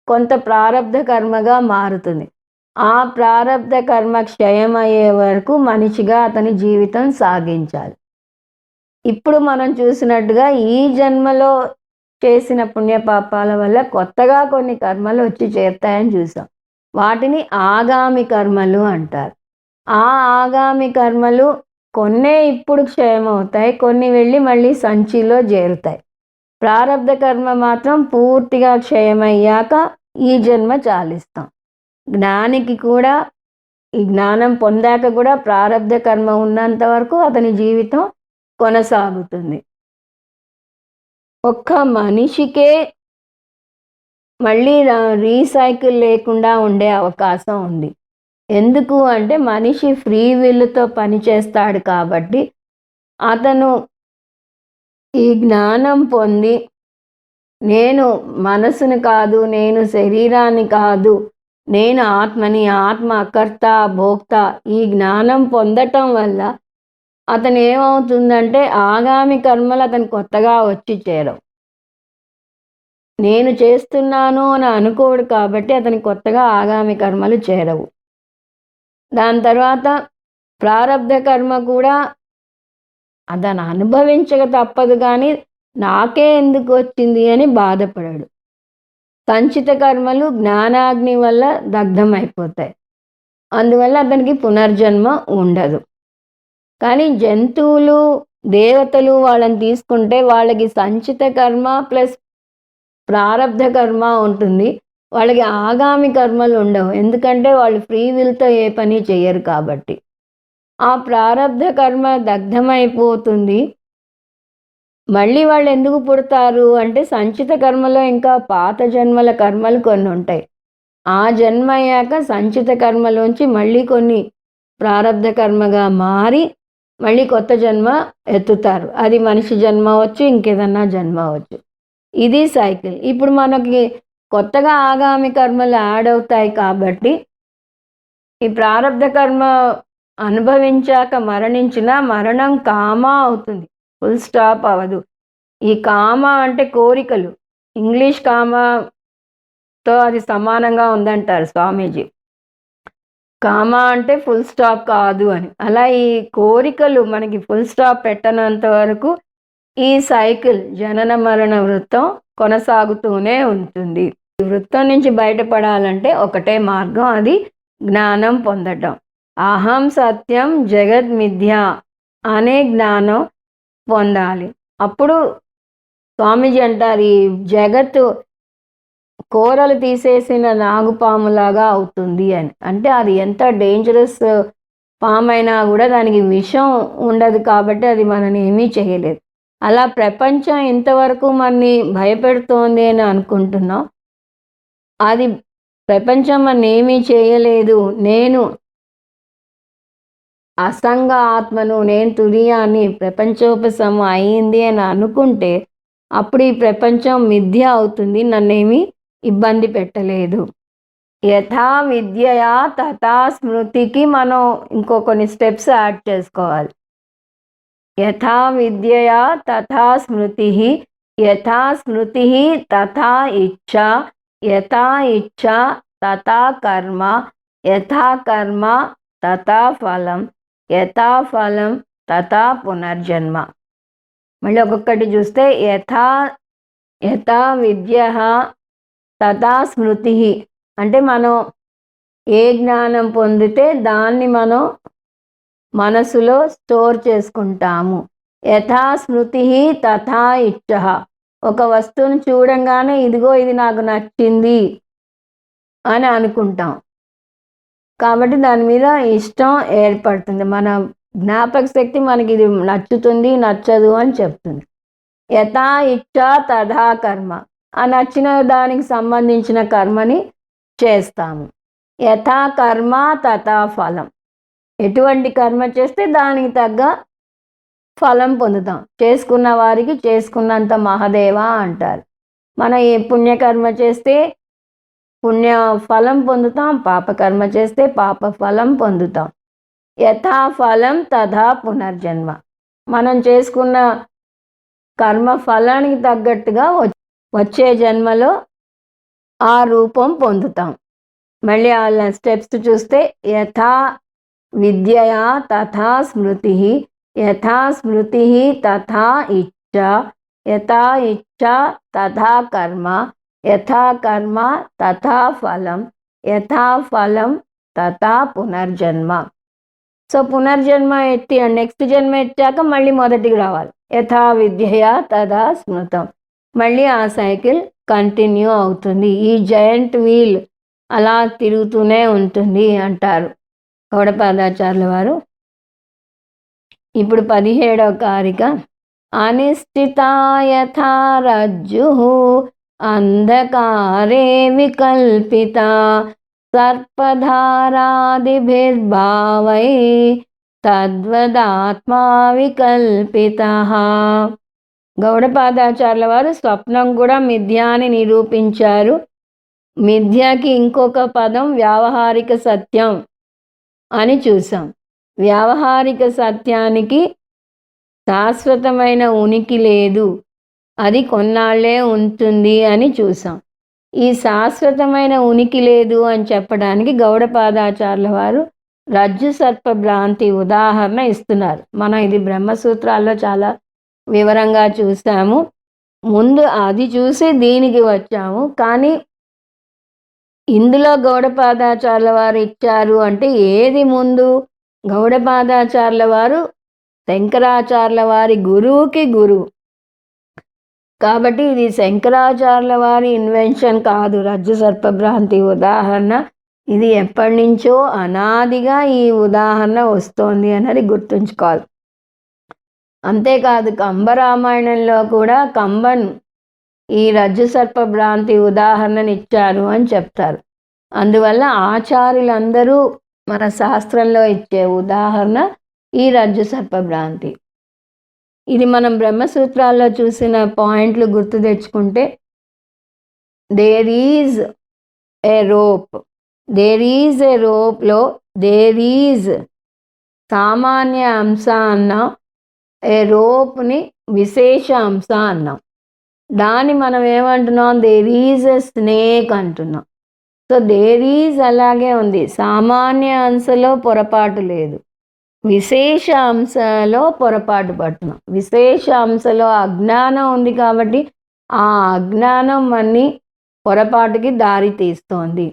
కొంత ప్రారబ్ధ కర్మగా మారుతుంది. ఆ ప్రారబ్ధ కర్మ క్షయం అయ్యే వరకు మనిషిగా అతని జీవితం సాగించాలి. ఇప్పుడు మనం చూసినట్టుగా ఈ జన్మలో చేసిన పుణ్యపాపాల వల్ల కొత్తగా కొన్ని కర్మలు వచ్చి చేరుతాయని చూసాం. వాటిని ఆగామి కర్మలు అంటారు. ఆ ఆగామి కర్మలు కొన్నే ఇప్పుడు క్షయమవుతాయి, కొన్ని వెళ్ళి మళ్ళీ సంచిలో చేరుతాయి. ప్రారబ్ధ కర్మ మాత్రం పూర్తిగా క్షయమయ్యాక ఈ జన్మ చాలిస్తాం. జ్ఞానికి కూడా ఈ జ్ఞానం పొందాక కూడా ప్రారబ్ధ కర్మ ఉన్నంత వరకు అతని జీవితం కొనసాగుతుంది. ఒక్క మనిషికే మళ్ళీ రీసైకిల్ లేకుండా ఉండే అవకాశం ఉంది. ఎందుకు అంటే మనిషి ఫ్రీ విల్తో పనిచేస్తాడు కాబట్టి అతను ఈ జ్ఞానం పొంది నేను మనసుని కాదు, నేను శరీరాన్ని కాదు, నేను ఆత్మని, ఆత్మ కర్త భోక్త, ఈ జ్ఞానం పొందటం వల్ల అతను ఏమవుతుందంటే ఆగామి కర్మలు అతను కొత్తగా వచ్చి చేరవు. నేను చేస్తున్నాను అని అనుకోడు కాబట్టి అతని కొత్తగా ఆగామి కర్మలు చేరవు. దాని తర్వాత ప్రారబ్ధ కర్మ కూడా అతను అనుభవించక తప్పదు, కానీ నాకే ఎందుకు వచ్చింది అని బాధపడాడు. సంచిత కర్మలు జ్ఞానాగ్ని వల్ల దగ్ధమైపోతాయి. అందువల్ల అతనికి పునర్జన్మ ఉండదు. కానీ జంతువులు, దేవతలు వాళ్ళని తీసుకుంటే వాళ్ళకి సంచిత కర్మ ప్లస్ ప్రారబ్ధ కర్మ ఉంటుంది. వాళ్ళకి ఆగామి కర్మలు ఉండవు. ఎందుకంటే వాళ్ళు ఫ్రీ విల్తో ఏ పని చేయరు కాబట్టి. ఆ ప్రారబ్ధ కర్మ దగ్ధమైపోతుంది. మళ్ళీ వాళ్ళు ఎందుకు పుడతారు అంటే సంచిత కర్మలో ఇంకా పాత జన్మల కర్మలు కొన్ని ఉంటాయి. ఆ జన్మ అయ్యాక సంచిత కర్మలోంచి మళ్ళీ కొన్ని ప్రారబ్ధ కర్మగా మారి మళ్ళీ కొత్త జన్మ ఎత్తుతారు. అది మనిషి జన్మ అవచ్చు, ఇంకేదన్నా జన్మ అవచ్చు. ఇది సైకిల్. ఇప్పుడు మనకి కొత్తగా ఆగామి కర్మలు యాడ్ అవుతాయి కాబట్టి ఈ ప్రారబ్ధ కర్మ అనుభవించాక మరణించిన మరణం కామా అవుతుంది, ఫుల్ స్టాప్ అవ్వదు. ఈ కామ అంటే కోరికలు. ఇంగ్లీష్ కామతో అది సమానంగా ఉందంటారు స్వామీజీ. కామ అంటే ఫుల్ స్టాప్ కాదు అని. అలా ఈ కోరికలు మనకి ఫుల్ స్టాప్ పెట్టనంత వరకు ఈ సైకిల్, జనన మరణ వృత్తం కొనసాగుతూనే ఉంటుంది. ఈ వృత్తం నుంచి బయటపడాలంటే ఒకటే మార్గం, అది జ్ఞానం పొందటం. అహం సత్యం జగద్ మిథ్య అనే జ్ఞానం పొందాలి. అప్పుడు స్వామీజీ అంటారు ఈ జగత్తు కూరలు తీసేసిన నాగుపాములాగా అవుతుంది అని. అంటే అది ఎంత డేంజరస్ పాము అయినా కూడా దానికి విషం ఉండదు కాబట్టి అది మనని ఏమీ చేయలేదు. అలా ప్రపంచం ఇంతవరకు మనని భయపెడుతోంది అని అనుకుంటున్నాం. అది ప్రపంచం మన ఏమీ చేయలేదు, నేను అసంగ ఆత్మను, నేను తురియాన్ని, ప్రపంచోపశమం అయింది అని అనుకుంటే అప్పుడు ఈ ప్రపంచం మిథ్య అవుతుంది, నన్నేమీ ఇబ్బంది పెట్టలేదు. యథా విద్యయా తథా స్మృతికి మనం ఇంకో కొన్ని స్టెప్స్ యాడ్ చేసుకోవాలి. యథా విద్యయా తథా స్మృతి, యథా స్మృతి తథా ఇచ్ఛా, యథా ఇచ్ఛా తథా కర్మ, యథా కర్మ తథా ఫలం, యథా ఫలం తథా పునర్జన్మ. మళ్ళీ ఒక్కొక్కటి చూస్తే యథా విద్య తథా స్మృతి అంటే మనం ఏ జ్ఞానం పొందితే దాన్ని మనం మనసులో స్టోర్ చేసుకుంటాము. యథా స్మృతి తథా ఇచ్చ, ఒక వస్తువును చూడంగానే ఇదిగో ఇది నాకు నచ్చింది అని అనుకుంటాం, కాబట్టి దాని మీద ఇష్టం ఏర్పడుతుంది. మన జ్ఞాపక శక్తి మనకి ఇది నచ్చుతుంది నచ్చదు అని చెప్తుంది. యథా ఇచ్చ తథా కర్మ, ఆ నచ్చిన దానికి సంబంధించిన కర్మని చేస్తాము. యథా కర్మ తథా ఫలం, ఎటువంటి కర్మ చేస్తే దానికి తగ్గ ఫలం పొందుతాం. చేసుకున్న వారికి చేసుకున్నంత మహాదేవ అంటారు. మనం ఏ పుణ్యకర్మ చేస్తే పుణ్య ఫలం పొందుతాం, పాపకర్మ చేస్తే పాప ఫలం పొందుతాం. యథా ఫలం తథా పునర్జన్మ, మనం చేసుకున్న కర్మ ఫలానికి తగ్గట్టుగా వచ్చే జన్మలో ఆ రూపం పొందుతాం. మళ్ళీ ఆ స్టెప్స్ చూస్తే యథా విద్యయా తథా స్మృతి, యథా స్మృతి తథా ఇచ్చా, యథా ఇచ్చా తథా కర్మ, యథా కర్మ తథా ఫలం, యథా ఫలం తథా పునర్జన్మ. సో పునర్జన్మ ఎత్తి నెక్స్ట్ జన్మ ఎత్తాక మళ్ళీ మొదటికి రావాలి. యథా విద్యయా తథా స్మృతం, మళ్ళీ ఆ సైకిల్ కంటిన్యూ అవుతుంది. ఈ జయంట్ వీల్ అలా తిరుగుతూనే ఉంటుంది అంటారు గౌడపాదాచార్యుల వారు. ఇప్పుడు 17వ కారిక. అనిశ్చితా యథా రజ్జు అంధకారే వికల్పిత, సర్పధారాదిభిర్భావై తద్వదాత్మా వికల్పిత. గౌడపాదాచార్యుల వారు స్వప్నం కూడా మిథ్య అని నిరూపించారు. మిథ్యకి ఇంకొక పదం వ్యావహారిక సత్యం అని చూసాం. వ్యావహారిక సత్యానికి శాశ్వతమైన ఉనికి లేదు, అది కొన్నాళ్లే ఉంటుంది అని చూసాం. ఈ శాశ్వతమైన ఉనికి లేదు అని చెప్పడానికి గౌడపాదాచార్యుల వారు రజ్జు సర్ప భ్రాంతి ఉదాహరణ ఇస్తున్నారు. మనం ఇది బ్రహ్మసూత్రాల్లో చాలా వివరంగా చూసాము. ముందు అది చూసి దీనికి వచ్చాము. కానీ ఇందులో గౌడపాదాచార్యుల వారు ఇచ్చారు అంటే ఏది ముందు? గౌడపాదాచార్యుల వారు శంకరాచార్యుల వారి గురువుకి గురువు కాబట్టి ఇది శంకరాచార్యుల వారి ఇన్వెన్షన్ కాదు. రజ్జు సర్పభ్రాంతి ఉదాహరణ ఇది ఎప్పటి నుంచో అనాదిగా ఈ ఉదాహరణ వస్తోంది అన్నది గుర్తుంచుకోవాలి. అంతేకాదు కంబరామాయణంలో కూడా కంబన్ ఈ రజ్జు సర్పభ్రాంతి ఉదాహరణని ఇచ్చారు అని చెప్తారు. అందువల్ల ఆచార్యులందరూ మన శాస్త్రంలో ఇచ్చే ఉదాహరణ ఈ రజ్జు సర్పభ్రాంతి. ఇది మనం బ్రహ్మసూత్రాల్లో చూసిన పాయింట్లు గుర్తు తెచ్చుకుంటే, there is a rope, there is a రోప్లో దేర్ ఈజ్ సామాన్య అంశ అన్నాం, ఏ రోప్ని విశేష అంశ అన్నాం. దాన్ని మనం ఏమంటున్నాం? దేర్ ఈజ్ ఎ స్నేక్ అంటున్నాం. సో దేర్ ఈజ్ అలాగే ఉంది, సామాన్య అంశలో పొరపాటు లేదు, విశేష అంశలో పొరపాటు పడుతున్నాం. విశేష అంశలో అజ్ఞానం ఉంది కాబట్టి ఆ అజ్ఞానం మన్ని పొరపాటుకి దారి తీస్తోంది.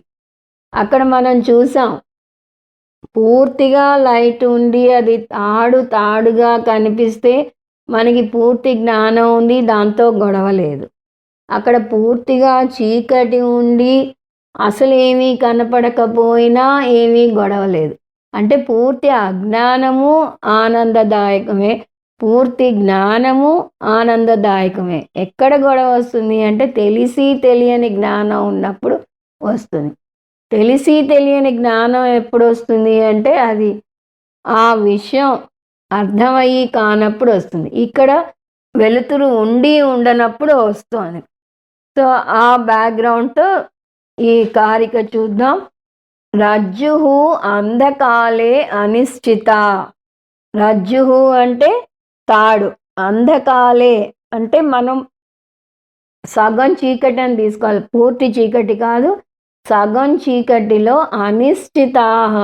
అక్కడ మనం చూసాం, పూర్తిగా లైట్ ఉండి అది తాడుగా కనిపిస్తే మనకి పూర్తి జ్ఞానం ఉంది, దాంతో గొడవ లేదు. అక్కడ పూర్తిగా చీకటి ఉండి అసలు ఏమీ కనపడకపోయినా ఏమీ గొడవ లేదు. అంటే పూర్తి అజ్ఞానము ఆనందదాయకమే, పూర్తి జ్ఞానము ఆనందదాయకమే. ఎక్కడ గొడవ వస్తుంది అంటే తెలిసి తెలియని జ్ఞానం ఉన్నప్పుడు వస్తుంది. తెలిసి తెలియని జ్ఞానం ఎప్పుడు వస్తుంది అంటే అది ఆ విషయం అర్థమయ్యి కానప్పుడు వస్తుంది. ఇక్కడ వెలుతురు ఉండి ఉండనప్పుడు వస్తుంది. సో ఆ బ్యాక్గ్రౌండ్తో ఈ కారిక చూద్దాం. రజ్జుహు అంధకాలే అనిశ్చిత. రజ్జుహు అంటే తాడు, అంధకాలే అంటే మనం సగం చీకటి అని తీసుకోవాలి, పూర్తి చీకటి కాదు, సగం చీకటిలో అనిశ్చితాహ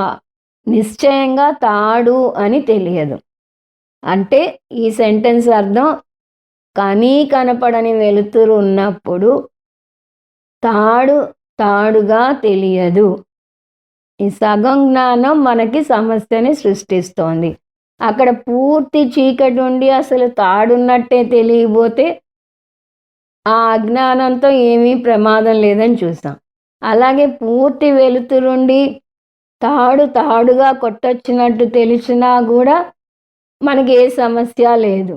నిశ్చయంగా తాడు అని తెలియదు. అంటే ఈ సెంటెన్స్ అర్థం కనీ కనపడని వెలుతురు ఉన్నప్పుడు తాడు తాడుగా తెలియదు. ఈ సగం జ్ఞానం మనకి సమస్యని సృష్టిస్తోంది. అక్కడ పూర్తి చీకటి ఉండి అసలు తాడున్నట్టే తెలియబోతే ఆ అజ్ఞానంతో ఏమీ ప్రమాదం లేదని చూసాం. అలాగే పూర్తి వెలుతురుండి తాడు తాడుగా కొట్టొచ్చినట్టు తెలిసినా కూడా మనకి ఏ సమస్య లేదు.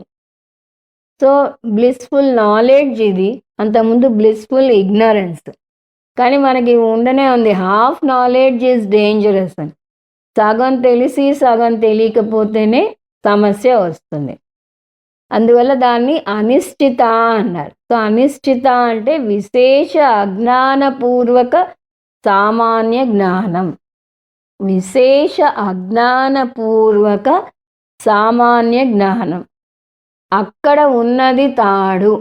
సో బ్లిస్ఫుల్ నాలెడ్జ్ ఇది, అంతకుముందు బ్లిస్ఫుల్ ఇగ్నరెన్స్. కానీ మనకి ఉండనే ఉంది హాఫ్ నాలెడ్జ్ ఈజ్ డేంజరస్ అని. సగం తెలిసి సగం తెలియకపోతేనే సమస్య వస్తుంది. అందువల్ల దాన్ని అనిశ్చిత అన్నారు. సో అనిశ్చిత అంటే విశేష అజ్ఞానపూర్వక సామాన్య జ్ఞానం. విశేష అజ్ఞానపూర్వక సామాన్య జ్ఞానం. అక్కడ ఉన్నది తాడు,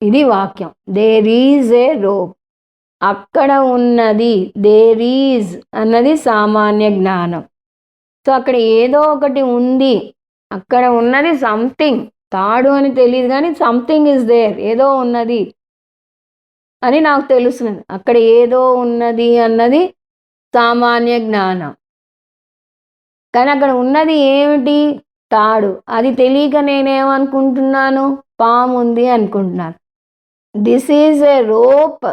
ఇది వాక్యం. There is a rope. అక్కడ ఉన్నది, దేర్ ఈజ్ అన్నది సామాన్య జ్ఞానం. సో అక్కడ ఏదో ఒకటి ఉంది, అక్కడ ఉన్నది సంథింగ్. తాడు అని తెలియదు కానీ సంథింగ్ ఇస్ దేర్, ఏదో ఉన్నది అని నాకు తెలుస్తుంది. అక్కడ ఏదో ఉన్నది అన్నది సామాన్య జ్ఞానం. కానీ అక్కడ ఉన్నది ఏమిటి? తాడు. అది తెలియక నేనేమనుకుంటున్నాను? పాము ఉంది అనుకుంటున్నాను. దిస్ ఈజ్ ఏ రోప్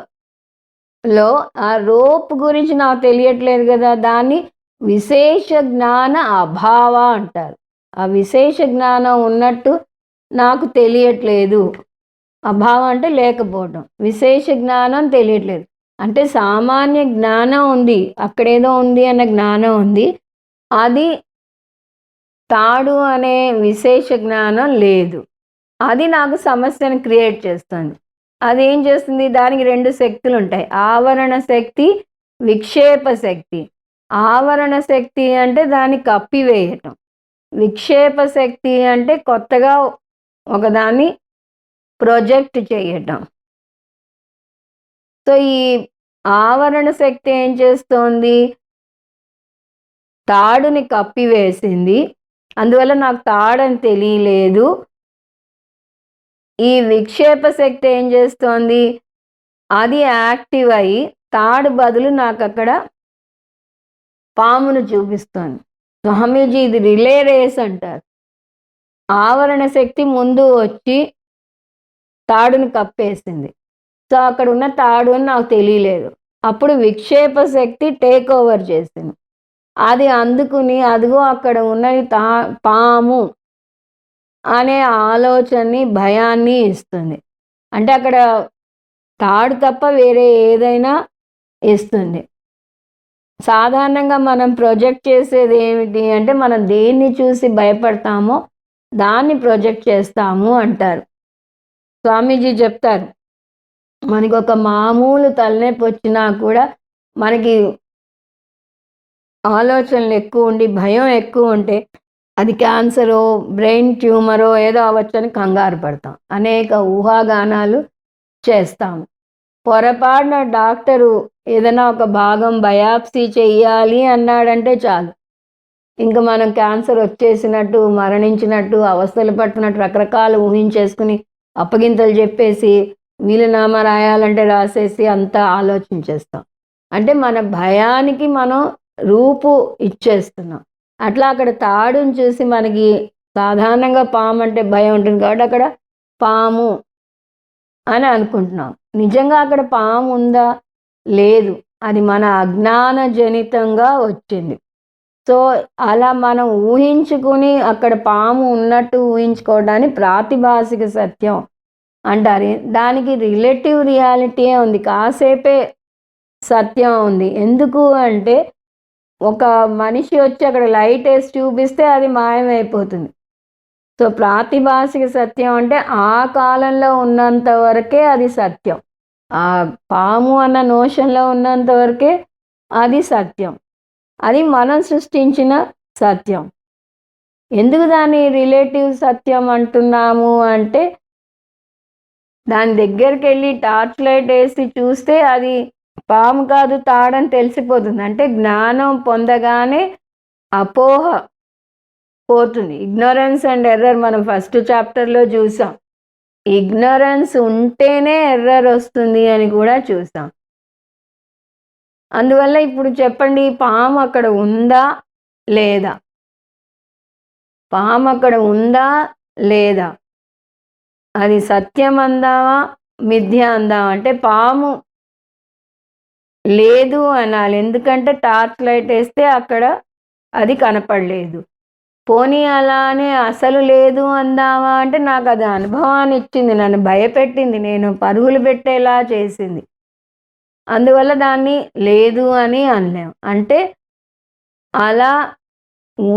లో ఆ రోప్ గురించి నాకు తెలియట్లేదు కదా, దాన్ని విశేష జ్ఞాన అభావ అంటారు. ఆ విశేష జ్ఞానం ఉన్నట్టు నాకు తెలియట్లేదు. అభావం అంటే లేకపోవడం, విశేష జ్ఞానం తెలియట్లేదు. అంటే సామాన్య జ్ఞానం ఉంది, అక్కడేదో ఉంది అన్న జ్ఞానం ఉంది, అది తాడు అనే విశేష జ్ఞానం లేదు. అది నాకు సమస్యను క్రియేట్ చేస్తుంది. అదేం చేస్తుంది? దానికి రెండు శక్తులు ఉంటాయి, ఆవరణ శక్తి, విక్షేప శక్తి. ఆవరణ శక్తి అంటే దాన్ని కప్పివేయటం, విక్షేప శక్తి అంటే కొత్తగా ఒకదాన్ని ప్రొజెక్ట్ చేయటం. సో ఈ ఆవరణ శక్తి ఏం చేస్తోంది? తాడుని కప్పివేసింది, అందువల్ల నాకు తాడని తెలియలేదు. ఈ విక్షేప శక్తి ఏం చేస్తోంది? అది యాక్టివ్ అయ్యి తాడు బదులు నాకు అక్కడ పామును చూపిస్తోంది. స్వామీజీ ఇది రిలే రేస్ అంటారు. ఆవరణ శక్తి ముందు వచ్చి తాడుని కప్పేసింది. సో అక్కడ ఉన్న తాడు అని నాకు తెలియలేదు. అప్పుడు విక్షేప శక్తి టేక్ ఓవర్ చేసింది. అది అందుకుని అదిగో అక్కడ ఉన్నది పాము అనే ఆలోచనని, భయాన్ని ఇస్తుంది. అంటే అక్కడ తాడు తప్ప వేరే ఏదైనా ఇస్తుంది. సాధారణంగా మనం ప్రొజెక్ట్ చేసేది ఏమిటి అంటే, మనం దేన్ని చూసి భయపడతామో దాన్ని ప్రొజెక్ట్ చేస్తాము అంటారు. స్వామీజీ చెప్తారు, మనకి ఒక మామూలు తలనొప్పి వచ్చినా కూడా మనకి ఆలోచనలు ఎక్కువ ఉండి భయం ఎక్కువ ఉంటే అది క్యాన్సరో బ్రెయిన్ ట్యూమరో ఏదో అవ్వచ్చని కంగారు పడతాం, అనేక ఊహాగానాలు చేస్తాము. పొరపాటున డాక్టరు ఏదైనా ఒక భాగం బయాప్సీ చెయ్యాలి అన్నాడంటే చాలు, ఇంకా మనం క్యాన్సర్ వచ్చేసినట్టు, మరణించినట్టు, అవస్థలు పట్టినట్టు రకరకాలు ఊహించేసుకుని అప్పగింతలు చెప్పేసి వీలునామా రాయాలంటే రాసేసి అంతా ఆలోచించేస్తాం. అంటే మన భయానికి మనం రూపు ఇచ్చేస్తున్నాం. అట్లా అక్కడ తాడుని చూసి మనకి సాధారణంగా పాము అంటే భయం ఉంటుంది కాబట్టి అక్కడ పాము అని అనుకుంటున్నాం. నిజంగా అక్కడ పాము ఉందా? లేదు, అది మన అజ్ఞాన జనితంగా వచ్చింది. సో అలా మనం ఊహించుకుని అక్కడ పాము ఉన్నట్టు ఊహించుకోవడాన్ని ప్రాతిభాసిక సత్యం అంటారు. దానికి రిలేటివ్ రియాలిటీయే ఉంది, కాసేపే సత్యం ఉంది. ఎందుకు అంటే ఒక మనిషి వచ్చి అక్కడ లైట్ వేసి చూపిస్తే అది మాయమైపోతుంది. సో ప్రాతిభాసిక సత్యం అంటే ఆ కాలంలో ఉన్నంత వరకే అది సత్యం. ఆ పాము అన్న నోషన్లో ఉన్నంత వరకే అది సత్యం, అది మనం సృష్టించిన సత్యం. ఎందుకు దాన్ని రిలేటివ్ సత్యం అంటున్నాము అంటే, దాని దగ్గరికి వెళ్ళి టార్చ్ లైట్ వేసి చూస్తే అది పాము కాదు తాడని తెలిసిపోతుంది. అంటే జ్ఞానం పొందగానే అపోహ పోతుంది. ఇగ్నోరెన్స్ అండ్ ఎర్రర్ మనం ఫస్ట్ చాప్టర్లో చూసాం. ఇగ్నోరెన్స్ ఉంటేనే ఎర్రర్ వస్తుంది అని కూడా చూసాం. అందువల్ల ఇప్పుడు చెప్పండి, పాము అక్కడ ఉందా లేదా? పాము అక్కడ ఉందా లేదా? అది సత్యం అందామా మిథ్య అందామా? అంటే పాము లేదు అనాలి, ఎందుకంటే టార్చ్ లైట్ వేస్తే అక్కడ అది కనపడలేదు. పోనీ అలానే అసలు లేదు అందామా అంటే, నాకు అది అనుభవాన్ని ఇచ్చింది, నన్ను భయపెట్టింది, నేను పరుగులు పెట్టేలా చేసింది, అందువల్ల దాన్ని లేదు అని అనలేం. అంటే అలా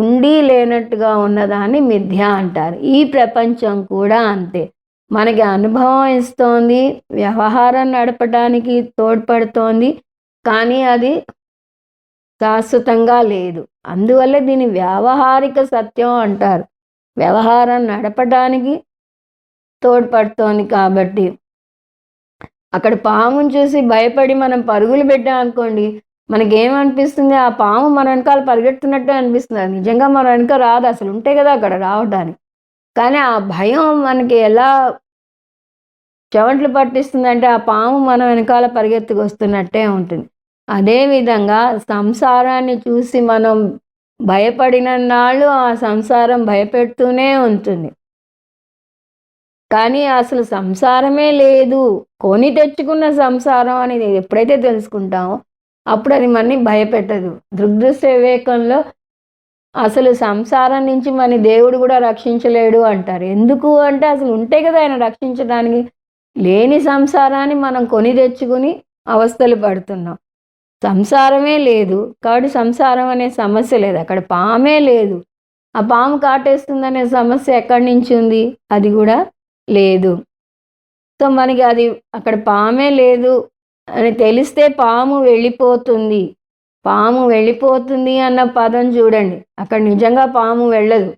ఉండి లేనట్టుగా ఉన్నదాన్ని మిథ్య అంటారు. ఈ ప్రపంచం కూడా అంతే, మనకి అనుభవం ఇస్తోంది, వ్యవహారం నడపడానికి తోడ్పడుతోంది, కానీ అది శాశ్వతంగా లేదు. అందువల్ల దీన్ని వ్యావహారిక సత్యం అంటారు. వ్యవహారం నడపడానికి తోడ్పడుతోంది కాబట్టి. అక్కడ పాముని చూసి భయపడి మనం పరుగులు పెట్టాం అనుకోండి, మనకేమనిపిస్తుంది? ఆ పాము మన వెనకాల పరిగెడుతున్నట్టే అనిపిస్తుంది. అది నిజంగా మన వెనక రాదు, అసలు ఉంటే కదా అక్కడ రావడానికి. కానీ ఆ భయం మనకి ఎలా చెవంట్లు పట్టిస్తుందంటే, ఆ పాము మన వెనకాల పరిగెత్తుకొస్తున్నట్టే ఉంటుంది. అదేవిధంగా సంసారాన్ని చూసి మనం భయపడిన నాళ్ళు ఆ సంసారం భయపెడుతూనే ఉంటుంది. కానీ అసలు సంసారమే లేదు, కొని తెచ్చుకున్న సంసారం అనేది ఎప్పుడైతే తెలుసుకుంటామో అప్పుడు అది మనని భయపెట్టదు. దృగ్దృశ్య వివేకంలో అసలు సంసారం నుంచి మన దేవుడు కూడా రక్షించలేడు అంటారు. ఎందుకు అంటే, అసలు ఉంటే కదా ఆయన రక్షించడానికి. లేని సంసారాన్ని మనం కొని తెచ్చుకుని అవస్థలు పడుతున్నాం. సంసారమే లేదు కాబట్టి సంసారం అనే సమస్య లేదు. అక్కడ పామే లేదు, ఆ పాము కాటేస్తుందనే సమస్య ఎక్కడి నుంచి ఉంది? అది కూడా లేదు. సో మనకి అది అక్కడ పామే లేదు అని తెలిస్తే పాము వెళ్ళిపోతుంది. పాము వెళ్ళిపోతుంది అన్న పదం చూడండి, అక్కడ నిజంగా పాము వెళ్ళదు.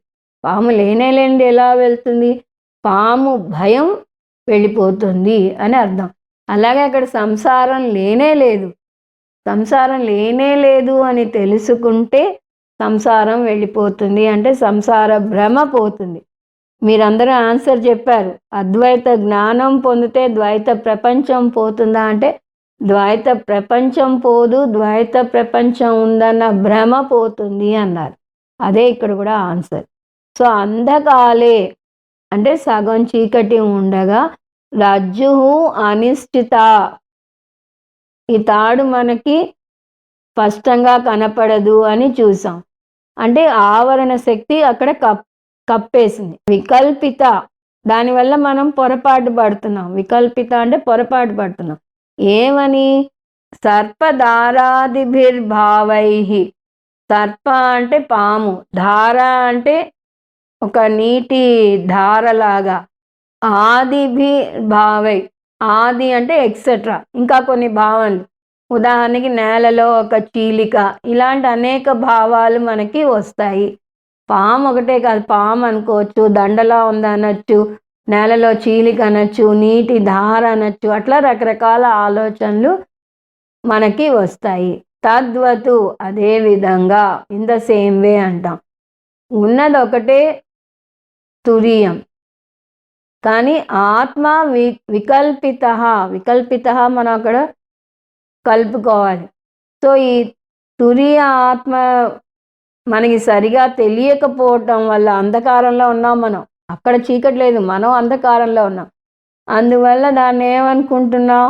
పాము లేనిది ఎలా వెళ్తుంది? పాము భయం వెళ్ళిపోతుంది అని అర్థం. అలాగే అక్కడ సంసారం లేనే లేదు. సంసారం లేనే లేదు అని తెలుసుకుంటే సంసారం వెళ్ళిపోతుంది, అంటే సంసార భ్రమ పోతుంది. మీరందరూ ఆన్సర్ చెప్పారు. అద్వైత జ్ఞానం పొందితే ద్వైత ప్రపంచం పోతుందా అంటే, ద్వైత ప్రపంచం పోదు, ద్వైత ప్రపంచం ఉందన్న భ్రమ పోతుంది అన్నారు. అదే ఇక్కడ కూడా ఆన్సర్. సో అంధకాలే అంటే సగం చీకటి ఉండగా రజ్జు అనిశ్చిత, ఈ తాడు మనకి స్పష్టంగా కనపడదు అని చూసాం. అంటే ఆవరణ శక్తి అక్కడ కప్పేసింది. వికల్పిత, దానివల్ల మనం పొరపాటు పడుతున్నాం. వికల్పిత అంటే పొరపాటు పడుతున్నాం. ఏమని? సర్పధారాదిభిర్భావై. సర్ప అంటే పాము, ధార అంటే ఒక నీటి ధారలాగా, ఆదిభిర్భావై, ఆది అంటే ఎక్సెట్రా, ఇంకా కొన్ని భావనలు, ఉదాహరణకి నేలలో ఒక చీలిక, ఇలాంటి అనేక భావాలు మనకి వస్తాయి. పాము ఒకటే కాదు, పాము అనుకోవచ్చు, దండలా ఉందనొచ్చు, నేలలో చీలిక అనొచ్చు, నీటి ధార అనొచ్చు, అట్లా రకరకాల ఆలోచనలు మనకి వస్తాయి. తద్వతు, అదే విధంగా, ఇన్ ద సేమ్ వే అంటాం. ఉన్నది ఒకటే తురియం, కానీ ఆత్మ వికల్పిత. వికల్పిత మనం అక్కడ కలుపుకోవాలి. సో ఈ తురియ ఆత్మ మనకి సరిగా తెలియకపోవటం వల్ల అంధకారంలో ఉన్నాం మనం. అక్కడ చీకటి లేదు, మనం అంధకారంలో ఉన్నాం. అందువల్ల దాన్ని ఏమనుకుంటున్నాం?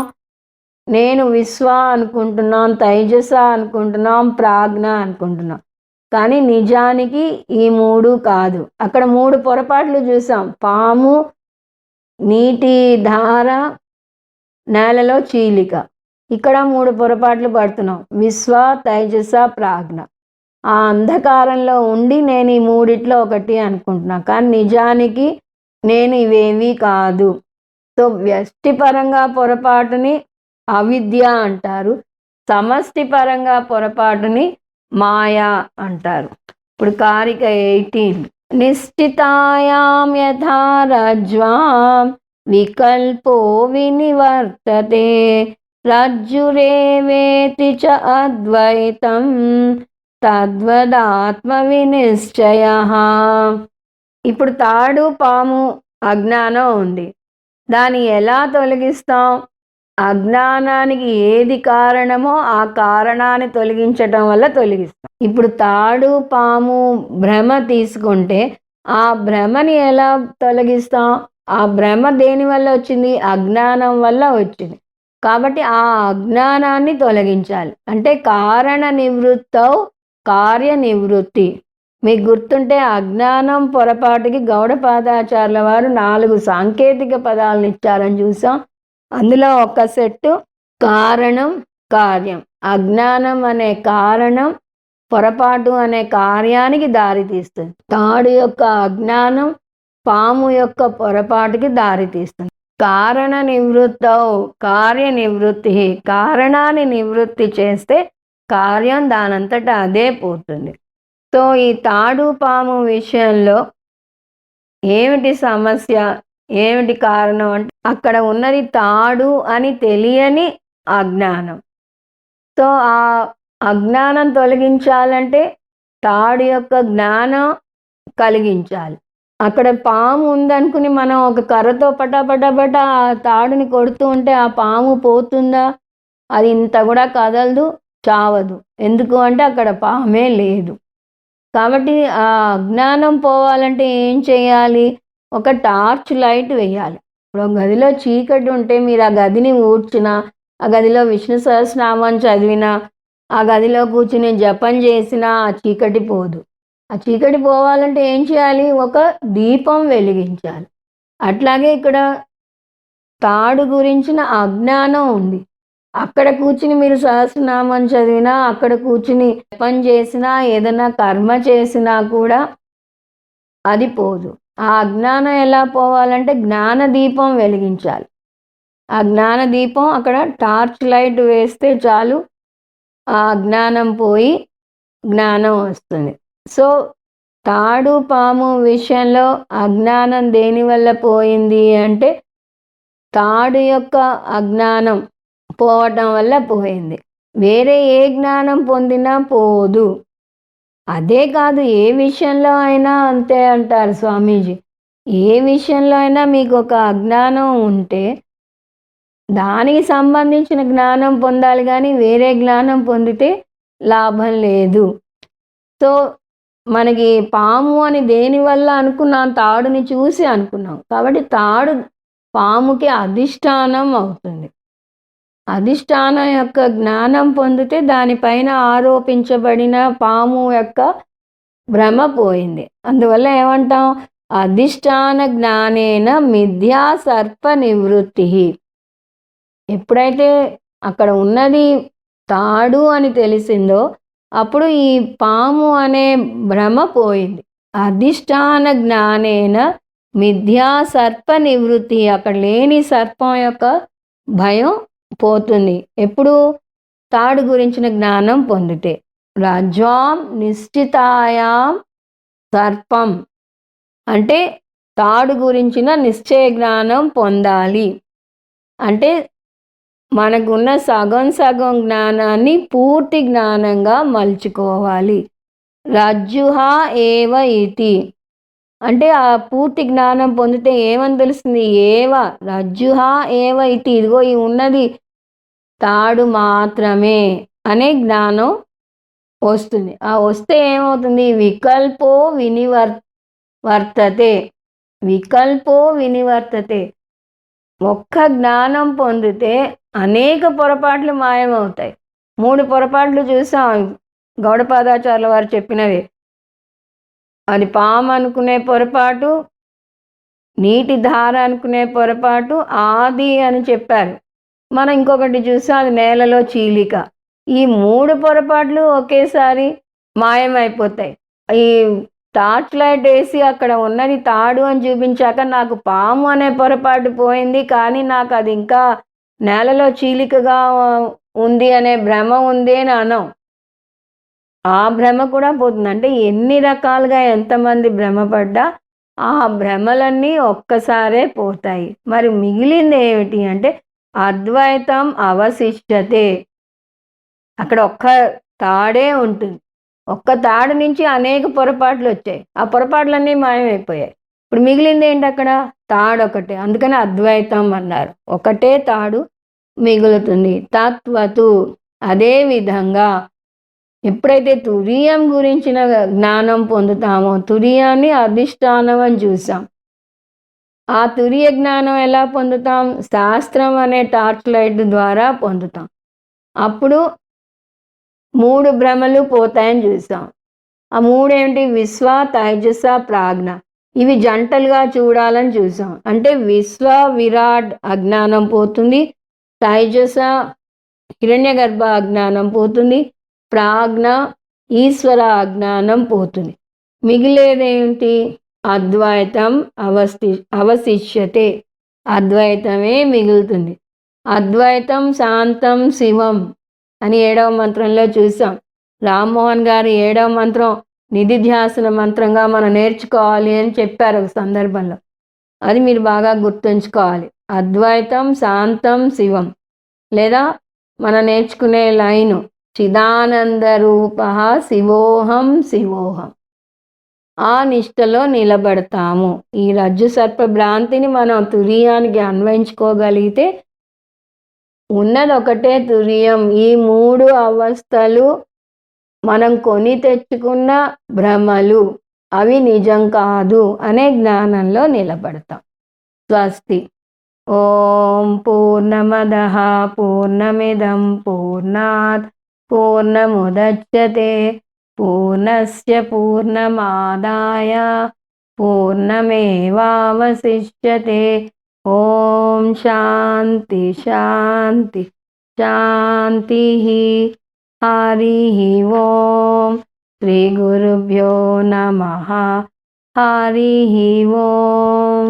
నేను విశ్వ అనుకుంటున్నాం, తైజస అనుకుంటున్నాం, ప్రాజ్ఞ అనుకుంటున్నాం. కానీ నిజానికి ఈ మూడు కాదు. అక్కడ మూడు పొరపాట్లు చూసాం: పాము, నీటి ధార, నేలలో చీలిక. ఇక్కడ మూడు పొరపాట్లు పడుతున్నాం: విశ్వ, తైజస, ప్రాజ్ఞ. ఆ అంధకారంలో ఉండి నేను ఈ మూడిట్లో ఒకటి అనుకుంటున్నా, కానీ నిజానికి నేను ఇవేమీ కాదు. సో వ్యష్టిపరంగా పొరపాటుని అవిద్య అంటారు. సమష్టి పరంగా పొరపాటుని మాయా అంటారు. ఇప్పుడు కారిక 18. నిశ్చితాయాం యథా రజ్జ్వాం వికల్పో వినివర్తతే రజ్జురేవేతి చ అద్వైతం తద్వదాత్మ వినిశ్చయః. ఇప్పుడు తాడు పాము అజ్ఞానం ఉంది, దాన్ని ఎలా తొలగిస్తాం? అజ్ఞానానికి ఏది కారణమో ఆ కారణాన్ని తొలగించటం వల్ల తొలగిస్తాం. ఇప్పుడు తాడు పాము భ్రమ తీసుకుంటే ఆ భ్రమని ఎలా తొలగిస్తాం? ఆ భ్రమ దేని వల్ల వచ్చింది? అజ్ఞానం వల్ల వచ్చింది. కాబట్టి ఆ అజ్ఞానాన్ని తొలగించాలి. అంటే కారణ నివృత్తౌ కార్య నివృత్తి. మీకు గుర్తుంటే అజ్ఞానం పొరపాటుకి గౌడపాదాచార్యుల వారు 4 సాంకేతిక పదాలను ఇచ్చారని చూసాం. అందులో ఒక సెట్టు కారణం కార్యం. అజ్ఞానం అనే కారణం పొరపాటు అనే కార్యానికి దారితీస్తుంది. తాడు యొక్క అజ్ఞానం పాము యొక్క పొరపాటుకి దారితీస్తుంది. కారణ నివృత్తౌ కార్య నివృత్తి. కారణాన్ని నివృత్తి చేస్తే కార్యం దానంతటా అదే పోతుంది. సో ఈ తాడు పాము విషయంలో ఏమిటి సమస్య, ఏమిటి కారణం అంటే అక్కడ ఉన్నది తాడు అని తెలియని అజ్ఞానం. సో ఆ అజ్ఞానం తొలగించాలంటే తాడు యొక్క జ్ఞానం కలిగించాలి. అక్కడ పాము ఉందనుకుని మనం ఒక కర్రతో పటాపటాపట ఆ తాడుని కొడుతూ ఉంటే ఆ పాము పోతుందా? అది ఇంత కూడా కదలదు, చావదు. ఎందుకు అంటే అక్కడ పామే లేదు. కాబట్టి ఆ అజ్ఞానం పోవాలంటే ఏం చేయాలి? ఒక టార్చ్ లైట్ వేయాలి. ఇప్పుడు ఒక గదిలో చీకటి ఉంటే మీరు ఆ గదిని ఊడ్చినా, ఆ గదిలో విష్ణు సహస్రనామం చదివినా, ఆ గదిలో కూర్చుని జపం చేసినా ఆ చీకటి పోదు. ఆ చీకటి పోవాలంటే ఏం చేయాలి? ఒక దీపం వెలిగించాలి. అట్లాగే ఇక్కడ తాడు గురించిన అజ్ఞానం ఉంది. అక్కడ కూర్చుని మీరు సహస్రనామం చదివినా, అక్కడ కూర్చుని జపం చేసినా, ఏదైనా కర్మ చేసినా కూడా అది పోదు. ఆ అజ్ఞానం ఎలా పోవాలంటే జ్ఞాన దీపం వెలిగించాలి. ఆ జ్ఞాన దీపం అక్కడ టార్చ్ లైట్ వేస్తే చాలు, ఆ అజ్ఞానం పోయి జ్ఞానం వస్తుంది. సో తాడు పాము విషయంలో అజ్ఞానం దేనివల్ల పోయింది అంటే తాడు యొక్క అజ్ఞానం పోవటం వల్ల పోయింది. వేరే ఏ జ్ఞానం పొందినా పోదు. అదే కాదు, ఏ విషయంలో అయినా అంతే అంటారు స్వామీజీ. ఏ విషయంలో అయినా మీకు ఒక అజ్ఞానం ఉంటే దానికి సంబంధించిన జ్ఞానం పొందాలి, కానీ వేరే జ్ఞానం పొందితే లాభం లేదు. సో మనకి పాము అని దేనివల్ల అనుకున్నాం? తాడుని చూసి అనుకున్నాం. కాబట్టి తాడు పాముకి అధిష్టానం అవుతుంది. అధిష్టానం యొక్క జ్ఞానం పొందితే దానిపైన ఆరోపించబడిన పాము యొక్క భ్రమ పోయింది. అందువల్ల ఏమంటాం? అధిష్టాన జ్ఞానేన మిథ్యా సర్ప నివృత్తి. ఎప్పుడైతే అక్కడ ఉన్నది తాడు అని తెలిసిందో అప్పుడు ఈ పాము అనే భ్రమ పోయింది. అధిష్టాన జ్ఞానేన మిథ్యా సర్ప నివృత్తి. అక్కడ లేని సర్పం యొక్క భయం పోతుంది. ఎప్పుడు? తాడు గురించిన జ్ఞానం పొందితే. రజ్జ్వాం నిశ్చితాయాం సర్పం అంటే తాడు గురించిన నిశ్చయ జ్ఞానం పొందాలి. అంటే మనకున్న సగం సగం జ్ఞానాన్ని పూర్తి జ్ఞానంగా మలుచుకోవాలి. రజ్జుహా ఏవ ఇతి అంటే ఆ పూర్తి జ్ఞానం పొందితే ఏమని తెలుస్తుంది? ఏవ రజ్జుహా ఏవ ఇతి, ఇదిగో ఈ ఉన్నది తాడు మాత్రమే అనే జ్ఞానం వస్తుంది. ఆ వస్తే ఏమవుతుంది? వికల్పో వర్తతే. వికల్పో వినివర్తతే. ఒక్క జ్ఞానం పొందితే అనేక పొరపాట్లు మాయమవుతాయి. 3 పొరపాట్లు చూసాం గౌడపాదాచార్యుల వారు చెప్పినవి. అది పాము అనుకునే పొరపాటు, నీటి ధార అనుకునే పొరపాటు, ఆది అని చెప్పారు. మనం ఇంకొకటి చూసాం, అది నేలలో చీలిక. ఈ 3 పొరపాట్లు ఒకేసారి మాయమైపోతాయి. ఈ టార్చ్ లైట్ వేసి అక్కడ ఉన్నది తాడు అని చూపించాక నాకు పాము అనే పొరపాటు పోయింది, కానీ నాకు అది ఇంకా నేలలో చీలికగా ఉంది అనే భ్రమ ఉంది అని అనం. ఆ భ్రమ కూడా పోతుంది. అంటే ఎన్ని రకాలుగా ఎంతమంది భ్రమపడ్డా ఆ భ్రమలన్నీ ఒక్కసారే పోతాయి. మరి మిగిలింది ఏమిటి అంటే అద్వైతం అవశిష్యతే. అక్కడ ఒక్క తాడే ఉంటుంది. ఒక్క తాడు నుంచి అనేక పొరపాట్లు వచ్చాయి. ఆ పొరపాట్లన్నీ మాయమైపోయాయి. ఇప్పుడు మిగిలింది ఏంటి అక్కడ? తాడు ఒకటే. అందుకని అద్వైతం అన్నారు. ఒకటే తాడు మిగులుతుంది. తత్వతు అదే విధంగా ఎప్పుడైతే తురీయం గురించిన జ్ఞానం పొందుతామో, తురీయాన్ని అధిష్టానం అని చూసాం. ఆ తురీయ జ్ఞానం ఎలా పొందుతాం? శాస్త్రం అనే టార్చ్ లైట్ ద్వారా పొందుతాం. అప్పుడు 3 భ్రమలు పోతాయని చూసాం. ఆ 3 ఏంటి? విశ్వ, తైజస, ప్రాజ్ఞ. ఇవి జంటలుగా చూడాలని చూసాం. అంటే విశ్వ విరాట్ అజ్ఞానం పోతుంది, తైజస హిరణ్యగర్భ అజ్ఞానం పోతుంది, ప్రాజ్ఞ ఈశ్వర అజ్ఞానం పోతుంది. మిగిలేదేంటి? అద్వైతం అవశిష్యతే. అద్వైతమే మిగులుతుంది. అద్వైతం శాంతం శివం అని 7వ మంత్రంలో చూసాం. రామ్మోహన్ గారు 7వ మంత్రం నిధిధ్యాసన మంత్రంగా మనం నేర్చుకోవాలి అని చెప్పారు ఒక సందర్భంలో. అది మీరు బాగా గుర్తుంచుకోవాలి. అద్వైతం శాంతం శివం. లేదా మనం నేర్చుకునే లైను చిదానంద రూప శివోహం శివోహం. ఆ నిష్టలో నిలబడతాము. ఈ రజ్జు సర్ప భ్రాంతిని మనం తురీయానికి అన్వయించుకోగలిగితే ఉన్నది ఒకటే తురీయం. ఈ 3 అవస్థలు మనం కొని తెచ్చుకున్న భ్రమలు, అవి నిజం కాదు అనే జ్ఞానంలో నిలబడతాం. స్వస్తి. ఓం పూర్ణమదః పూర్ణమిదం పూర్ణాత్ పూర్ణముదచ్యతే పూర్ణస్య పూర్ణమాదాయ పూర్ణమేవావశిష్యతే. ఓం శాంతి శాంతి శాంతి. హరి ఓం. శ్రీ గురుభ్యో నమః. హరి ఓం.